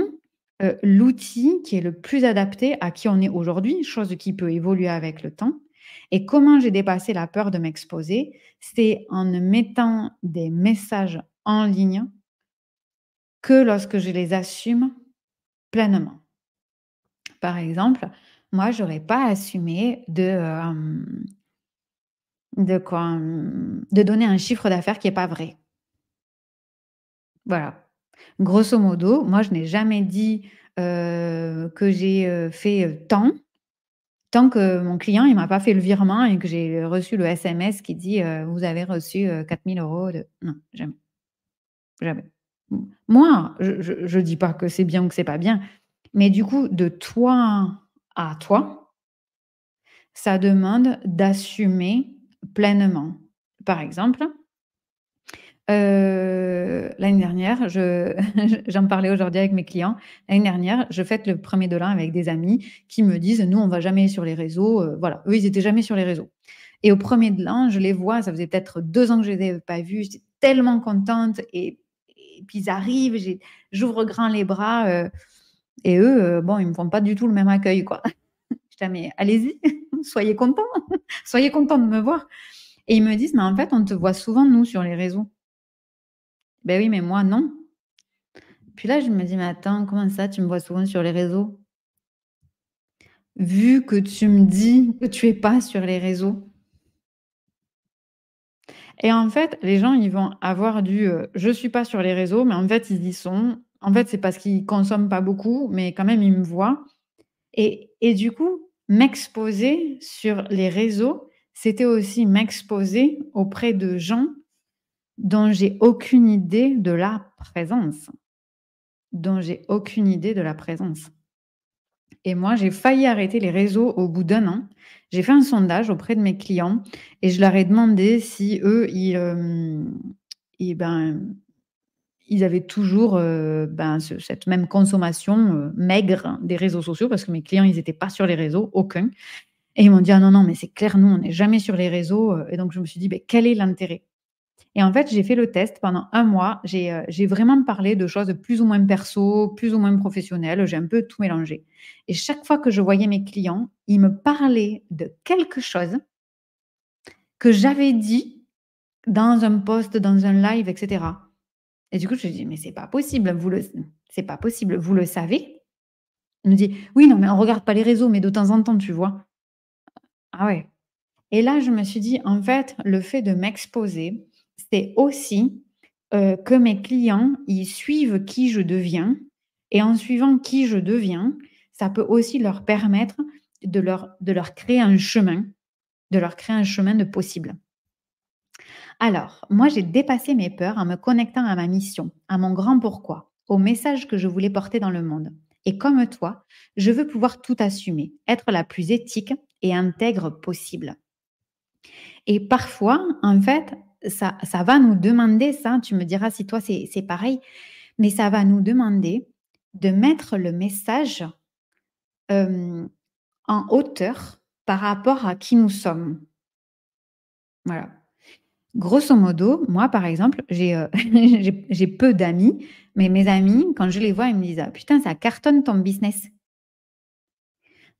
l'outil qui est le plus adapté à qui on est aujourd'hui, chose qui peut évoluer avec le temps. Et comment j'ai dépassé la peur de m'exposer? C'est en ne mettant des messages en ligne que lorsque je les assume pleinement. Par exemple, moi, j'aurais pas assumé de donner un chiffre d'affaires qui est pas vrai. Voilà. Grosso modo, moi, je n'ai jamais dit, que j'ai, fait, tant que mon client, il m'a pas fait le virement et que j'ai reçu le SMS qui dit, «Vous avez reçu, 4 000 € de» non, jamais, jamais. Moi, je dis pas que c'est bien ou que c'est pas bien, mais du coup, de toi à toi, ça demande d'assumer pleinement. Par exemple, l'année dernière, j'en parlais aujourd'hui avec mes clients. L'année dernière, je fête le 1er de l'an avec des amis qui me disent: «Nous, on va jamais sur les réseaux», voilà, eux, ils étaient jamais sur les réseaux et au 1er de l'an, je les vois, ça faisait peut-être 2 ans que je les avais pas vus, j'étais tellement contente et puis ils arrivent, j'ouvre grand les bras, et eux, bon, ils me font pas du tout le même accueil, quoi. J'étais là: «Mais allez-y, soyez contents, soyez contents de me voir». Et ils me disent: «Mais en fait, on te voit souvent, nous, sur les réseaux». Ben oui, mais moi, non. Puis là, je me dis: «Mais attends, comment ça, tu me vois souvent sur les réseaux? Vu que tu me dis que tu es pas sur les réseaux». Et en fait, les gens, ils vont avoir «Je suis pas sur les réseaux», mais en fait, ils y sont. En fait, c'est parce qu'ils consomment pas beaucoup, mais quand même, ils me voient. Et du coup, m'exposer sur les réseaux, c'était aussi m'exposer auprès de gens dont j'ai aucune idée de la présence. Dont j'ai aucune idée de la présence. Et moi, j'ai failli arrêter les réseaux au bout d'un an. J'ai fait un sondage auprès de mes clients et je leur ai demandé si eux, et ben, ils avaient toujours, cette même consommation, maigre des réseaux sociaux parce que mes clients, ils étaient pas sur les réseaux, aucun. Et ils m'ont dit: «Ah non, non, mais c'est clair, nous, on n'est jamais sur les réseaux», et donc je me suis dit: «Beh, quel est l'intérêt?» Et en fait, j'ai fait le test pendant un mois. J'ai vraiment parlé de choses plus ou moins perso, plus ou moins professionnelles. J'ai un peu tout mélangé. Et chaque fois que je voyais mes clients, ils me parlaient de quelque chose que j'avais dit dans un post, dans un live, et cetera. Et du coup, je me dis: «Mais c'est pas possible, c'est pas possible, vous le savez?» Il me dit: «Oui, non, mais on regarde pas les réseaux, mais de temps en temps, tu vois?» Ah ouais. Et là, je me suis dit: «En fait, le fait de m'exposer, c'est aussi, que mes clients, ils suivent qui je deviens et en suivant qui je deviens, ça peut aussi leur permettre de leur créer un chemin, de leur créer un chemin de possible». Alors, moi, j'ai dépassé mes peurs en me connectant à ma mission, à mon grand pourquoi, au message que je voulais porter dans le monde. Et comme toi, je veux pouvoir tout assumer, être la plus éthique et intègre possible. Et parfois, en fait, ça va nous demander ça, tu me diras si toi c'est pareil, mais ça va nous demander de mettre le message, hem, en hauteur par rapport à qui nous sommes. Voilà. Grosso modo, moi, par exemple, j'ai peu d'amis, mais mes amis, quand je les vois, ils me disent: «Ah putain, ça cartonne ton business».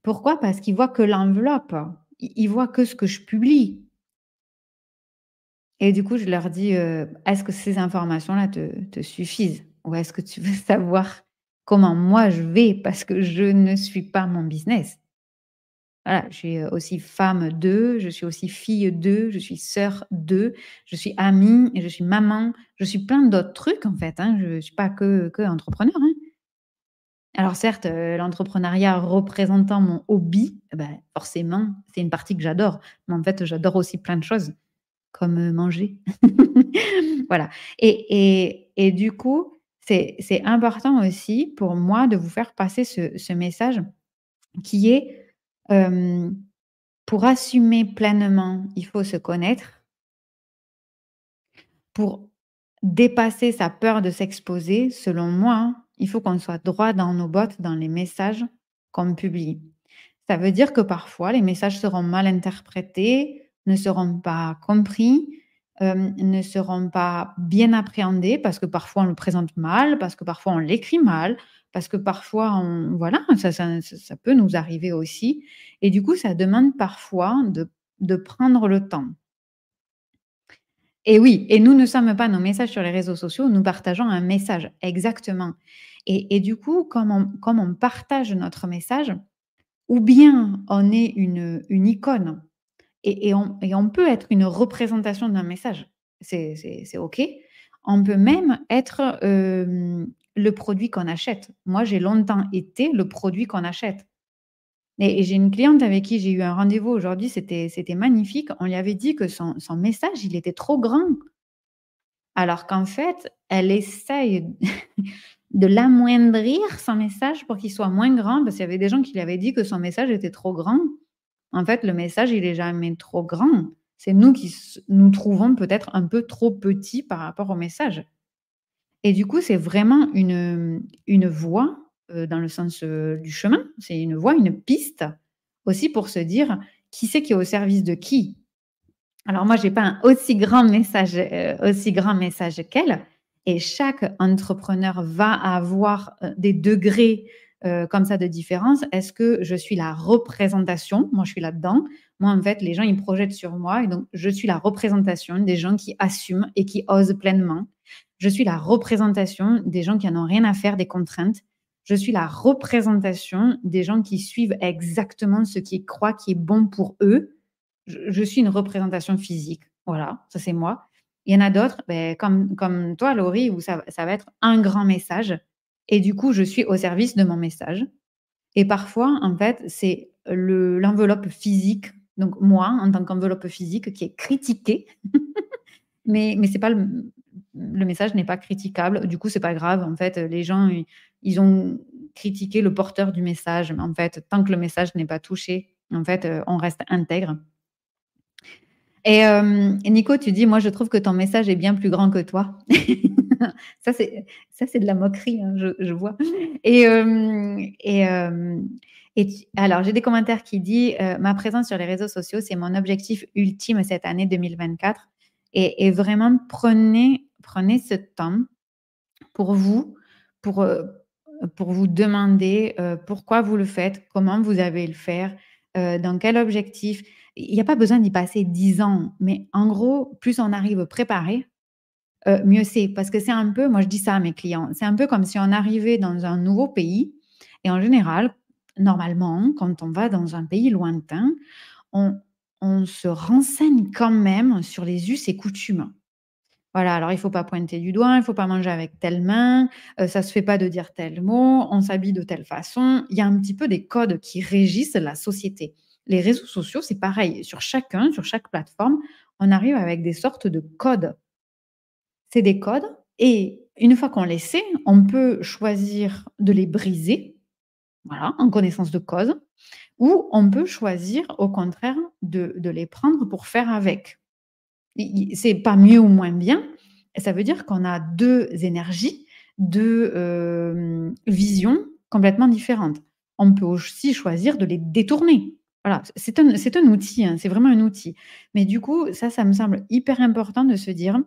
Pourquoi? Parce qu'ils voient que l'enveloppe, ils voient que ce que je publie. Et du coup, je leur dis: «Est-ce que ces informations-là te suffisent? Ou est-ce que tu veux savoir comment moi je vais? Parce que je ne suis pas mon business». Voilà, je suis, aussi femme d'eux, je suis aussi fille d'eux, je suis sœur d'eux, je suis amie et je suis maman, je suis plein d'autres trucs en fait, hein. Je ne suis pas que entrepreneur, hein. Alors certes, l'entrepreneuriat représentant mon hobby, forcément, c'est une partie que j'adore. Mais en fait, j'adore aussi plein de choses. Comme, manger. Voilà. Et du coup, c'est important aussi pour moi de vous faire passer ce message qui est, hem, pour assumer pleinement, il faut se connaître. Pour dépasser sa peur de s'exposer, selon moi, hein, il faut qu'on soit droit dans nos bottes dans les messages qu'on publie. Ça veut dire que parfois les messages seront mal interprétés, ne seront pas compris, ne seront pas bien appréhendés parce que parfois on le présente mal, parce que parfois on l'écrit mal, parce que parfois on voilà, ça peut nous arriver aussi et du coup ça demande parfois de prendre le temps. Et oui, et nous ne sommes pas nos messages sur les réseaux sociaux, nous partageons un message, exactement. Et du coup, comme on partage notre message, ou bien on est une icône et on peut être une représentation d'un message, c'est OK. On peut même être, le produit qu'on achète. Moi, j'ai longtemps été le produit qu'on achète. Et j'ai une cliente avec qui j'ai eu un rendez-vous aujourd'hui, c'était magnifique. On lui avait dit que son message, il était trop grand. Alors qu'en fait, elle essaye de l'amoindrir son message pour qu'il soit moins grand, parce qu'il y avait des gens qui lui avaient dit que son message était trop grand. En fait, le message, il est jamais trop grand. C'est nous qui nous trouvons peut-être un peu trop petits par rapport au message. Et du coup, c'est vraiment une voie, dans le sens, du chemin. C'est une voie, une piste aussi pour se dire: «Qui c'est qui est au service de qui?» Alors moi, j'ai pas un aussi grand message qu'elle et chaque entrepreneur va avoir, des degrés comme ça de différence. Est-ce que je suis la représentation? Moi, je suis là-dedans. Moi, en fait, les gens, ils projettent sur moi et donc je suis la représentation des gens qui assument et qui osent pleinement. Je suis la représentation des gens qui en ont rien à faire des contraintes. Je suis la représentation des gens qui suivent exactement ce qu'ils croient qui est bon pour eux. Je suis une représentation physique. Voilà, ça c'est moi. Il y en a d'autres, comme toi, Laurie, où ça va être un grand message. Et du coup, je suis au service de mon message. Et parfois, en fait, c'est l'enveloppe physique, donc moi, en tant qu'enveloppe physique, qui est critiquée. Mais c'est pas le message n'est pas critiquable. Du coup, c'est pas grave. En fait, les gens, ils ont critiqué le porteur du message. Mais en fait, tant que le message n'est pas touché, en fait, on reste intègre. Et Nico, tu dis: «Moi, je trouve que ton message est bien plus grand que toi». Ça, c'est de la moquerie, hein, je vois. Et hem et hem et tu alors, j'ai des commentaires qui disent «Ma présence sur les réseaux sociaux, c'est mon objectif ultime cette année 2024 et vraiment prenez ce temps pour vous, pour, pour vous demander, pourquoi vous le faites, comment vous allez le faire, dans quel objectif. Il n'y a pas besoin d'y passer 10 ans, mais en gros, plus on arrive préparé, mieux c'est. Parce que c'est un peu moi je dis ça à mes clients, c'est un peu comme si on arrivait dans un nouveau pays et en général, normalement, quand on va dans un pays lointain, on on se renseigne quand même sur les us et coutumes. Voilà, alors il faut pas pointer du doigt, il faut pas manger avec telle main, ça se fait pas de dire tel mot, on s'habille de telle façon. Il y a un petit peu des codes qui régissent la société. Les réseaux sociaux, c'est pareil. Sur chaque plateforme, on arrive avec des sortes de codes. C'est des codes et une fois qu'on les sait, on peut choisir de les briser, voilà, en connaissance de cause, ou on peut choisir au contraire de les prendre pour faire avec. C'est pas mieux ou moins bien. Ça veut dire qu'on a 2 énergies, 2 visions complètement différentes. On peut aussi choisir de les détourner. Voilà, c'est un outil, hein, c'est vraiment un outil. Mais du coup, ça me semble hyper important de se dire: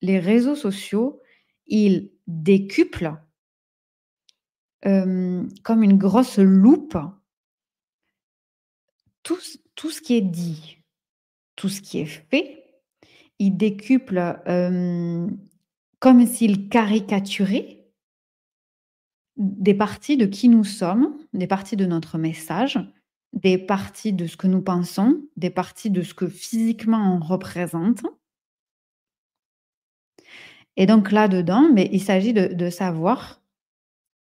les réseaux sociaux, ils décuplent, comme une grosse loupe, tout ce qui est dit, tout ce qui est fait. Ils décuplent, comme s'ils caricaturaient des parties de qui nous sommes, des parties de notre message, des parties de ce que nous pensons, des parties de ce que physiquement on représente. Et donc là-dedans, mais il s'agit de savoir,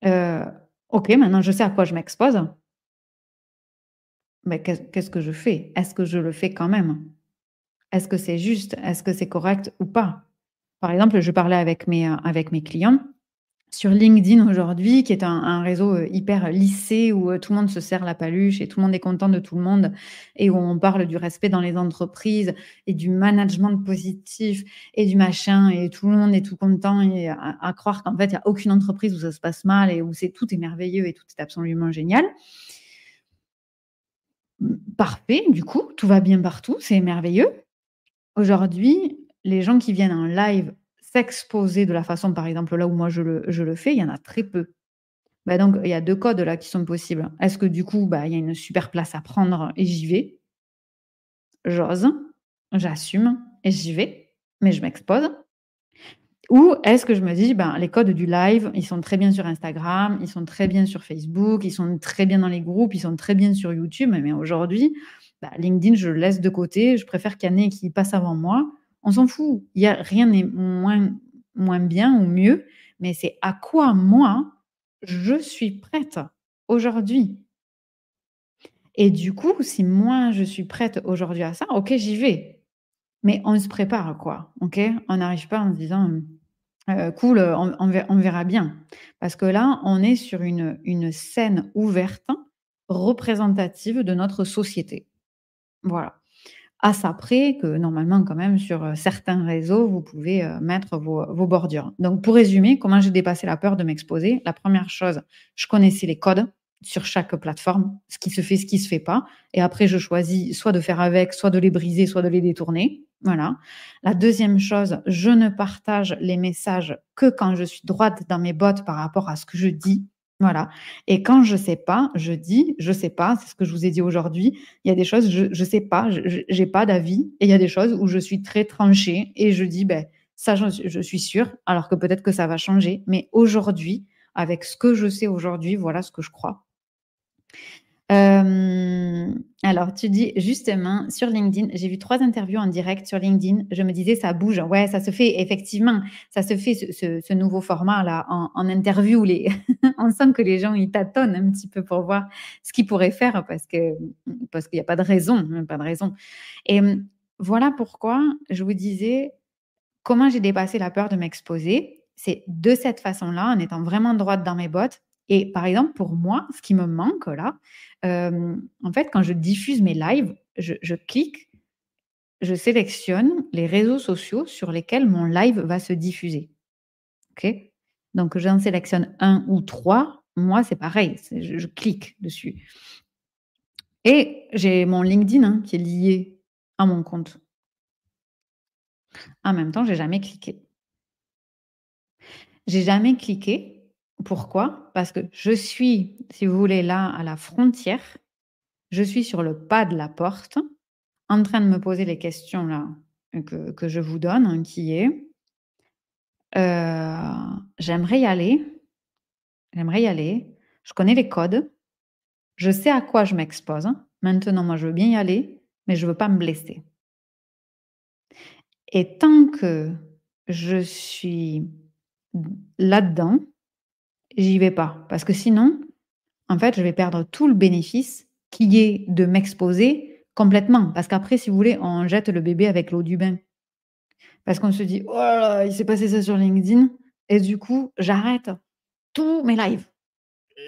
heu: «OK, maintenant je sais à quoi je m'expose, mais qu'est-ce que je fais? Est-ce que je le fais quand même? Est-ce que c'est juste? Est-ce que c'est correct ou pas?» Par exemple, je parlais avec mes clients sur LinkedIn aujourd'hui, qui est un réseau, hyper lissé où, tout le monde se serre la paluche et tout le monde est content de tout le monde et où on parle du respect dans les entreprises et du management positif et du machin et tout le monde est tout content et à croire qu'en fait, il y a aucune entreprise où ça se passe mal et où tout est merveilleux et tout est absolument génial. Parfait, du coup, tout va bien partout, c'est merveilleux. Aujourd'hui, les gens qui viennent en live s'exposer de la façon, par exemple, là où moi je le fais, il y en a très peu. Bah, donc il y a 2 codes là qui sont possibles. Est-ce que du coup, bah, il y a une super place à prendre et j'y vais? J'ose, j'assume et j'y vais, mais je m'expose. Ou est-ce que je me dis: «Ben, les codes du live, ils sont très bien sur Instagram, ils sont très bien sur Facebook, ils sont très bien dans les groupes, ils sont très bien sur YouTube, mais aujourd'hui, bah, LinkedIn, je le laisse de côté, je préfère qu'il y en ait qui passent avant moi». On s'en fout. Il y a rien n'est moins bien ou mieux, mais c'est à quoi moi, je suis prête aujourd'hui. Et du coup, si moi, je suis prête aujourd'hui à ça, OK, j'y vais. Mais on se prépare quoi, OK? On n'arrive pas en se disant, «Cool, on verra bien». Parce que là, on est sur une scène ouverte, représentative de notre société. Voilà. À ça près que normalement quand même sur, certains réseaux, vous pouvez, mettre vos bordures. Donc pour résumer, comment j'ai dépassé la peur de m'exposer? La première chose, je connaissais les codes sur chaque plateforme, ce qui se fait, ce qui se fait pas et après je choisis soit de faire avec, soit de les briser, soit de les détourner. Voilà. La deuxième chose, je ne partage les messages que quand je suis droite dans mes bottes par rapport à ce que je dis. Voilà, et quand je sais pas, je dis: «Je sais pas», c'est ce que je vous ai dit aujourd'hui. Il y a des choses, je sais pas, je j'ai pas d'avis, et il y a des choses où je suis très tranchée et je dis: «Beh, ça je suis sûre», alors que peut-être que ça va changer, mais aujourd'hui, avec ce que je sais aujourd'hui, voilà ce que je crois. Alors tu dis justement sur LinkedIn, j'ai vu 3 interviews en direct sur LinkedIn. Je me disais: «Ça bouge». Ouais, ça se fait effectivement, ça se fait ce nouveau format-là en interview. Les on sent que les gens, ils tâtonnent un petit peu pour voir ce qu'ils pourraient faire parce qu'il y a pas de raison, pas de raison, et voilà pourquoi je vous disais comment j'ai dépassé la peur de m'exposer. C'est de cette façon-là, en étant vraiment droite dans mes bottes, et par exemple, pour moi, ce qui me manque là, en fait, quand je diffuse mes lives, je clique, je sélectionne les réseaux sociaux sur lesquels mon live va se diffuser, OK? Donc j'en sélectionne un ou 3. Moi, c'est pareil, c'est je clique dessus, et j'ai mon LinkedIn, hein, qui est lié à mon compte. En même temps, j'ai jamais cliqué. J'ai jamais cliqué. Pourquoi? Parce que je suis, si vous voulez, là, à la frontière. Je suis sur le pas de la porte, en train de me poser les questions là, que je vous donne, hein, qui est, j'aimerais y aller, j'aimerais y aller. Je connais les codes, je sais à quoi je m'expose. Maintenant, moi, je veux bien y aller, mais je veux pas me blesser, et tant que je suis là-dedans, j'y vais pas, parce que sinon, en fait, je vais perdre tout le bénéfice qui est de m'exposer complètement. Parce qu'après, si vous voulez, on jette le bébé avec l'eau du bain. Parce qu'on se dit: «Oh là là, il s'est passé ça sur LinkedIn», et du coup, j'arrête tous mes lives,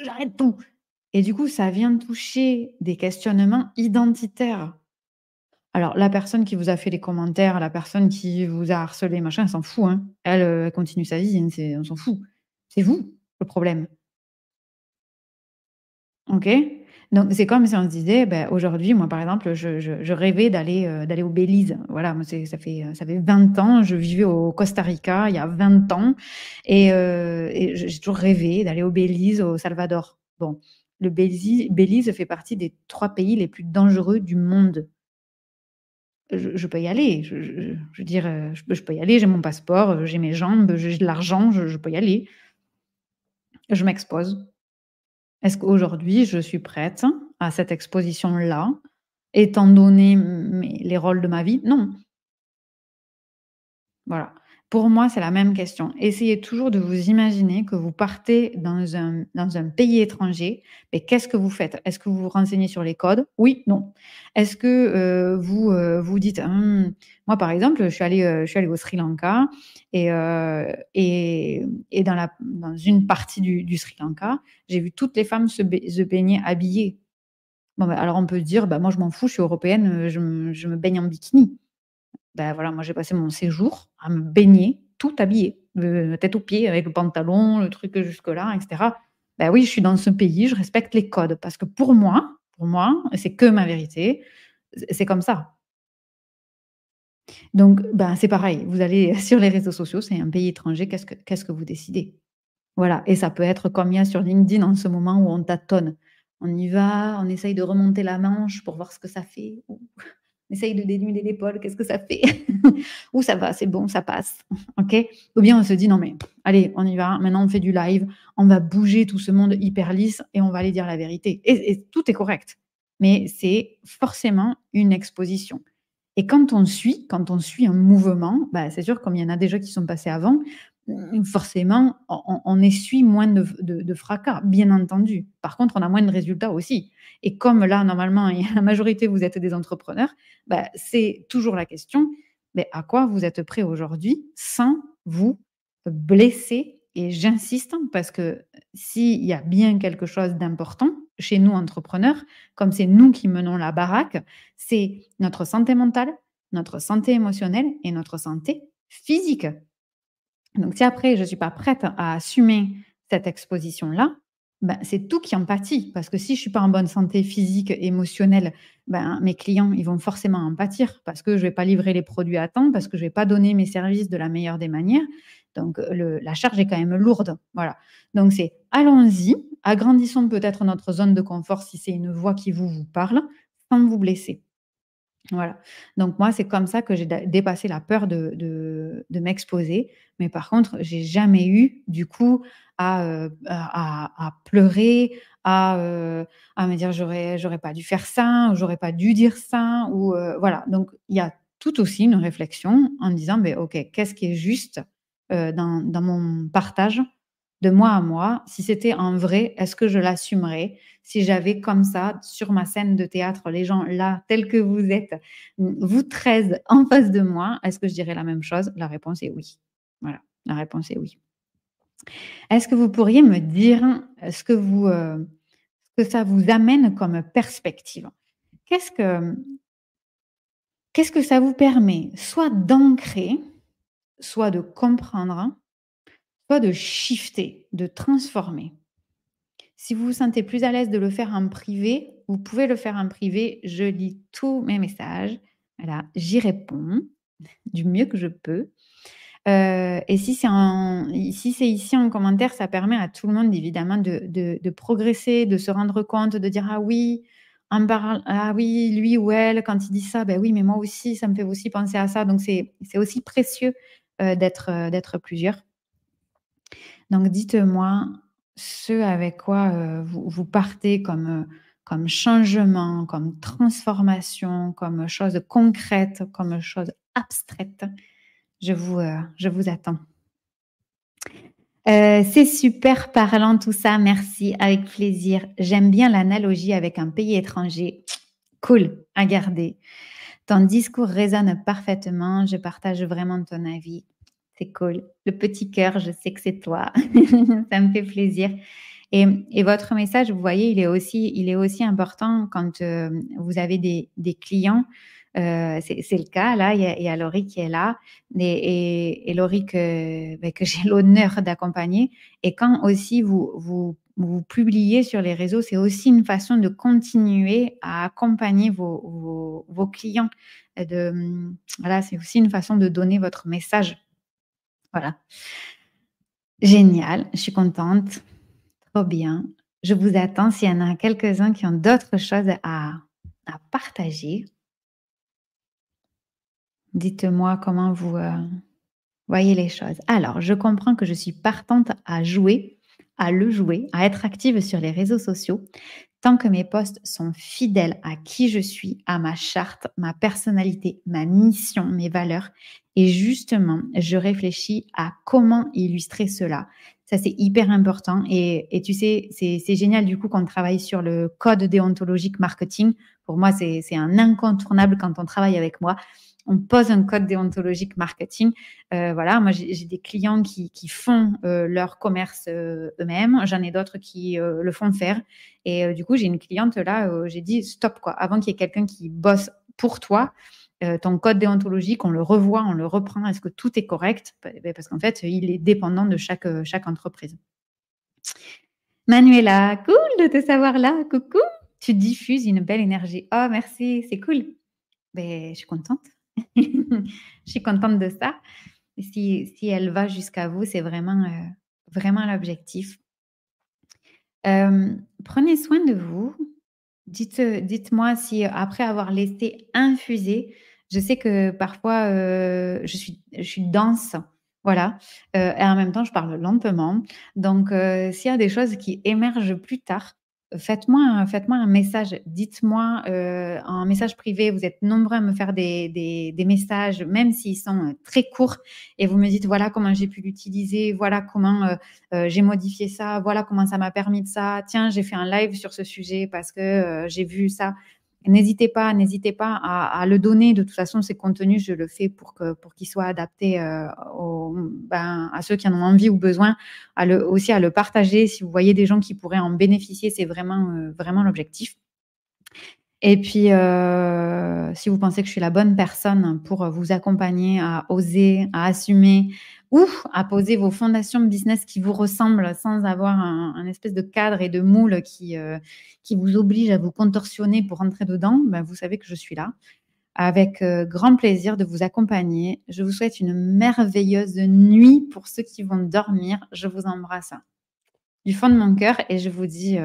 j'arrête tout, et du coup, ça vient toucher des questionnements identitaires. Alors la personne qui vous a fait les commentaires, la personne qui vous a harcelé, machin, elle s'en fout, hein. Elle, elle continue sa vie, hein, on s'en fout. C'est vous, le problème. OK. Donc c'est comme si on se disait, aujourd'hui, moi, par exemple, je rêvais d'aller au Belize. Voilà, moi, ça fait 20 ans, je vivais au Costa Rica il y a 20 ans, et j'ai toujours rêvé d'aller au Belize, au Salvador. Bon, le Belize fait partie des 3 pays les plus dangereux du monde. Je peux y aller, je veux dire, je peux y aller, j'ai mon passeport, j'ai mes jambes, j'ai de l'argent, je peux y aller. Je m'expose. Est-ce qu'aujourd'hui, je suis prête à cette exposition-là, étant donné les rôles de ma vie? Non. Voilà. Pour moi, c'est la même question. Essayez toujours de vous imaginer que vous partez dans un pays étranger, mais qu'est-ce que vous faites? Est-ce que vous vous renseignez sur les codes? Oui, non. Est-ce que, vous dites: Moi, par exemple, je suis allée au Sri Lanka, et dans une partie du Sri Lanka, j'ai vu toutes les femmes se baigner habillées. Bon, alors on peut dire: «Bah, moi, je m'en fous, je suis européenne, je me baigne en bikini». Ben voilà, moi j'ai passé mon séjour à me baigner tout habillée, tête aux pieds, avec le pantalon, le truc jusque-là, et cetera. Bah oui, je suis dans ce pays, je respecte les codes, parce que pour moi, et c'est que ma vérité, c'est comme ça. Donc ben, c'est pareil, vous allez sur les réseaux sociaux, c'est un pays étranger, qu'est-ce que vous décidez? Voilà, et ça peut être comme il y a sur LinkedIn en ce moment où on tâtonne. On y va, on essaye de remonter la manche pour voir ce que ça fait. On essaye de dénuder l'épaule, qu'est-ce que ça fait? Ou ça va, c'est bon, ça passe, OK? Ou bien on se dit: «Non mais allez, on y va, maintenant on fait du live, on va bouger tout ce monde hyper lisse et on va aller dire la vérité», et tout est correct. Mais c'est forcément une exposition, et quand on suit un mouvement, bah, c'est sûr, comme il y en a déjà qui sont passés avant, forcément on essuie moins de fracas, bien entendu. Par contre, on a moins de résultats aussi, et comme là, normalement, la majorité, vous êtes des entrepreneurs, bah, c'est toujours la question, mais à quoi vous êtes prêt aujourd'hui sans vous blesser? Et j'insiste, parce que s'il y a bien quelque chose d'important chez nous entrepreneurs, comme c'est nous qui menons la baraque, c'est notre santé mentale, notre santé émotionnelle et notre santé physique. Donc si après je ne suis pas prête à assumer cette exposition-là, ben, c'est tout qui en pâtit. Parce que si je ne suis pas en bonne santé physique, émotionnelle, ben, mes clients, ils vont forcément en pâtir, parce que je ne vais pas livrer les produits à temps, parce que je ne vais pas donner mes services de la meilleure des manières. Donc, la charge est quand même lourde. Voilà. Donc, c'est allons-y, agrandissons peut-être notre zone de confort si c'est une voix qui vous parle, sans vous blesser. Voilà. Donc moi, c'est comme ça que j'ai dépassé la peur de m'exposer. Mais par contre, j'ai jamais eu du coup à pleurer, à me dire: «J'aurais pas dû faire ça» ou «J'aurais pas dû dire ça» ou voilà. Donc il y a tout aussi une réflexion en disant: «Beh, OK, qu'est-ce qui est juste, dans mon partage de moi à moi? Si c'était en vrai, est-ce que je l'assumerais? Si j'avais comme ça, sur ma scène de théâtre, les gens là, tels que vous êtes, vous 13 en face de moi, est-ce que je dirais la même chose? La réponse est oui. Voilà, la réponse est oui. Est-ce que vous pourriez me dire ce que ça vous amène comme perspective? Qu'est-ce que qu'est-ce que ça vous permet soit d'ancrer, soit de comprendre, soit de shifter, de transformer? Si vous vous sentez plus à l'aise de le faire en privé, vous pouvez le faire en privé. Je lis tous mes messages. Voilà, j'y réponds du mieux que je peux. Et si c'est ici en commentaire, ça permet à tout le monde évidemment de progresser, de se rendre compte, de dire: «Ah oui, ah oui, lui ou elle, quand il dit ça, ben oui, mais moi aussi, ça me fait aussi penser à ça». Donc c'est aussi précieux, d'être plusieurs. Donc dites-moi ce avec quoi, vous partez comme changement, comme transformation, comme chose concrète, comme chose abstraite. Je vous attends. C'est super parlant tout ça, merci, avec plaisir. J'aime bien l'analogie avec un pays étranger. Cool, à garder. Ton discours résonne parfaitement, je partage vraiment ton avis. C'est cool. Le petit cœur, je sais que c'est toi. Ça me fait plaisir. Et votre message, vous voyez, il est aussi important quand vous avez des clients. C'est le cas, là, il y a Laurie qui est là, et Laurie que j'ai l'honneur d'accompagner. Et quand aussi vous publiez sur les réseaux, c'est aussi une façon de continuer à accompagner vos clients. Voilà, c'est aussi une façon de donner votre message. Voilà. Génial, je suis contente. Trop bien. Je vous attends s'il y en a quelques-uns qui ont d'autres choses à partager. Dites-moi comment vous voyez les choses. Alors, je comprends que je suis partante à jouer, à le jouer, à être active sur les réseaux sociaux, tant que mes posts sont fidèles à qui je suis, à ma charte, ma personnalité, ma mission, mes valeurs. Et justement, je réfléchis à comment illustrer cela. Ça, c'est hyper important. Et tu sais, c'est génial du coup qu'on travaille sur le code déontologique marketing. Pour moi, c'est un incontournable quand on travaille avec moi. On pose un code déontologique marketing. Voilà, moi, j'ai des clients qui font leur commerce eux-mêmes. J'en ai d'autres qui le font faire. Et du coup, j'ai une cliente là, j'ai dit stop quoi. Avant qu'il y ait quelqu'un qui bosse pour toi, ton code déontologique, on le revoit, on le reprend. Est-ce que tout est correct? Parce qu'en fait, il est dépendant de chaque entreprise. Manuela, cool de te savoir là. Coucou. Tu diffuses une belle énergie. Oh, merci, c'est cool. Ben, je suis contente. Je suis contente de ça. Si elle va jusqu'à vous, c'est vraiment l'objectif. Prenez soin de vous. Dites-moi si après avoir laissé infuser, je sais que parfois, je suis dense, voilà, et en même temps je parle lentement. Donc s'il y a des choses qui émergent plus tard, faites-moi un message. Dites-moi, en message privé, vous êtes nombreux à me faire des messages, même s'ils sont, très courts, et vous me dites: «Voilà comment j'ai pu l'utiliser, voilà comment, j'ai modifié ça, voilà comment ça m'a permis de ça. Tiens, j'ai fait un live sur ce sujet parce que j'ai vu ça». N'hésitez pas à le donner. De toute façon, ces contenus, je le fais pour qu'ils soient adaptés à ceux qui en ont envie ou besoin, aussi à le partager. Si vous voyez des gens qui pourraient en bénéficier, c'est vraiment l'objectif. Et puis, si vous pensez que je suis la bonne personne pour vous accompagner à oser, à assumer ou à poser vos fondations de business qui vous ressemblent sans avoir un espèce de cadre et de moule qui vous oblige à vous contorsionner pour rentrer dedans, ben, vous savez que je suis là. avec grand plaisir de vous accompagner. Je vous souhaite une merveilleuse nuit pour ceux qui vont dormir. Je vous embrasse du fond de mon cœur et je vous dis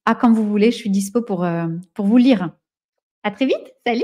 à quand vous voulez, je suis dispo pour vous lire. À très vite, salut!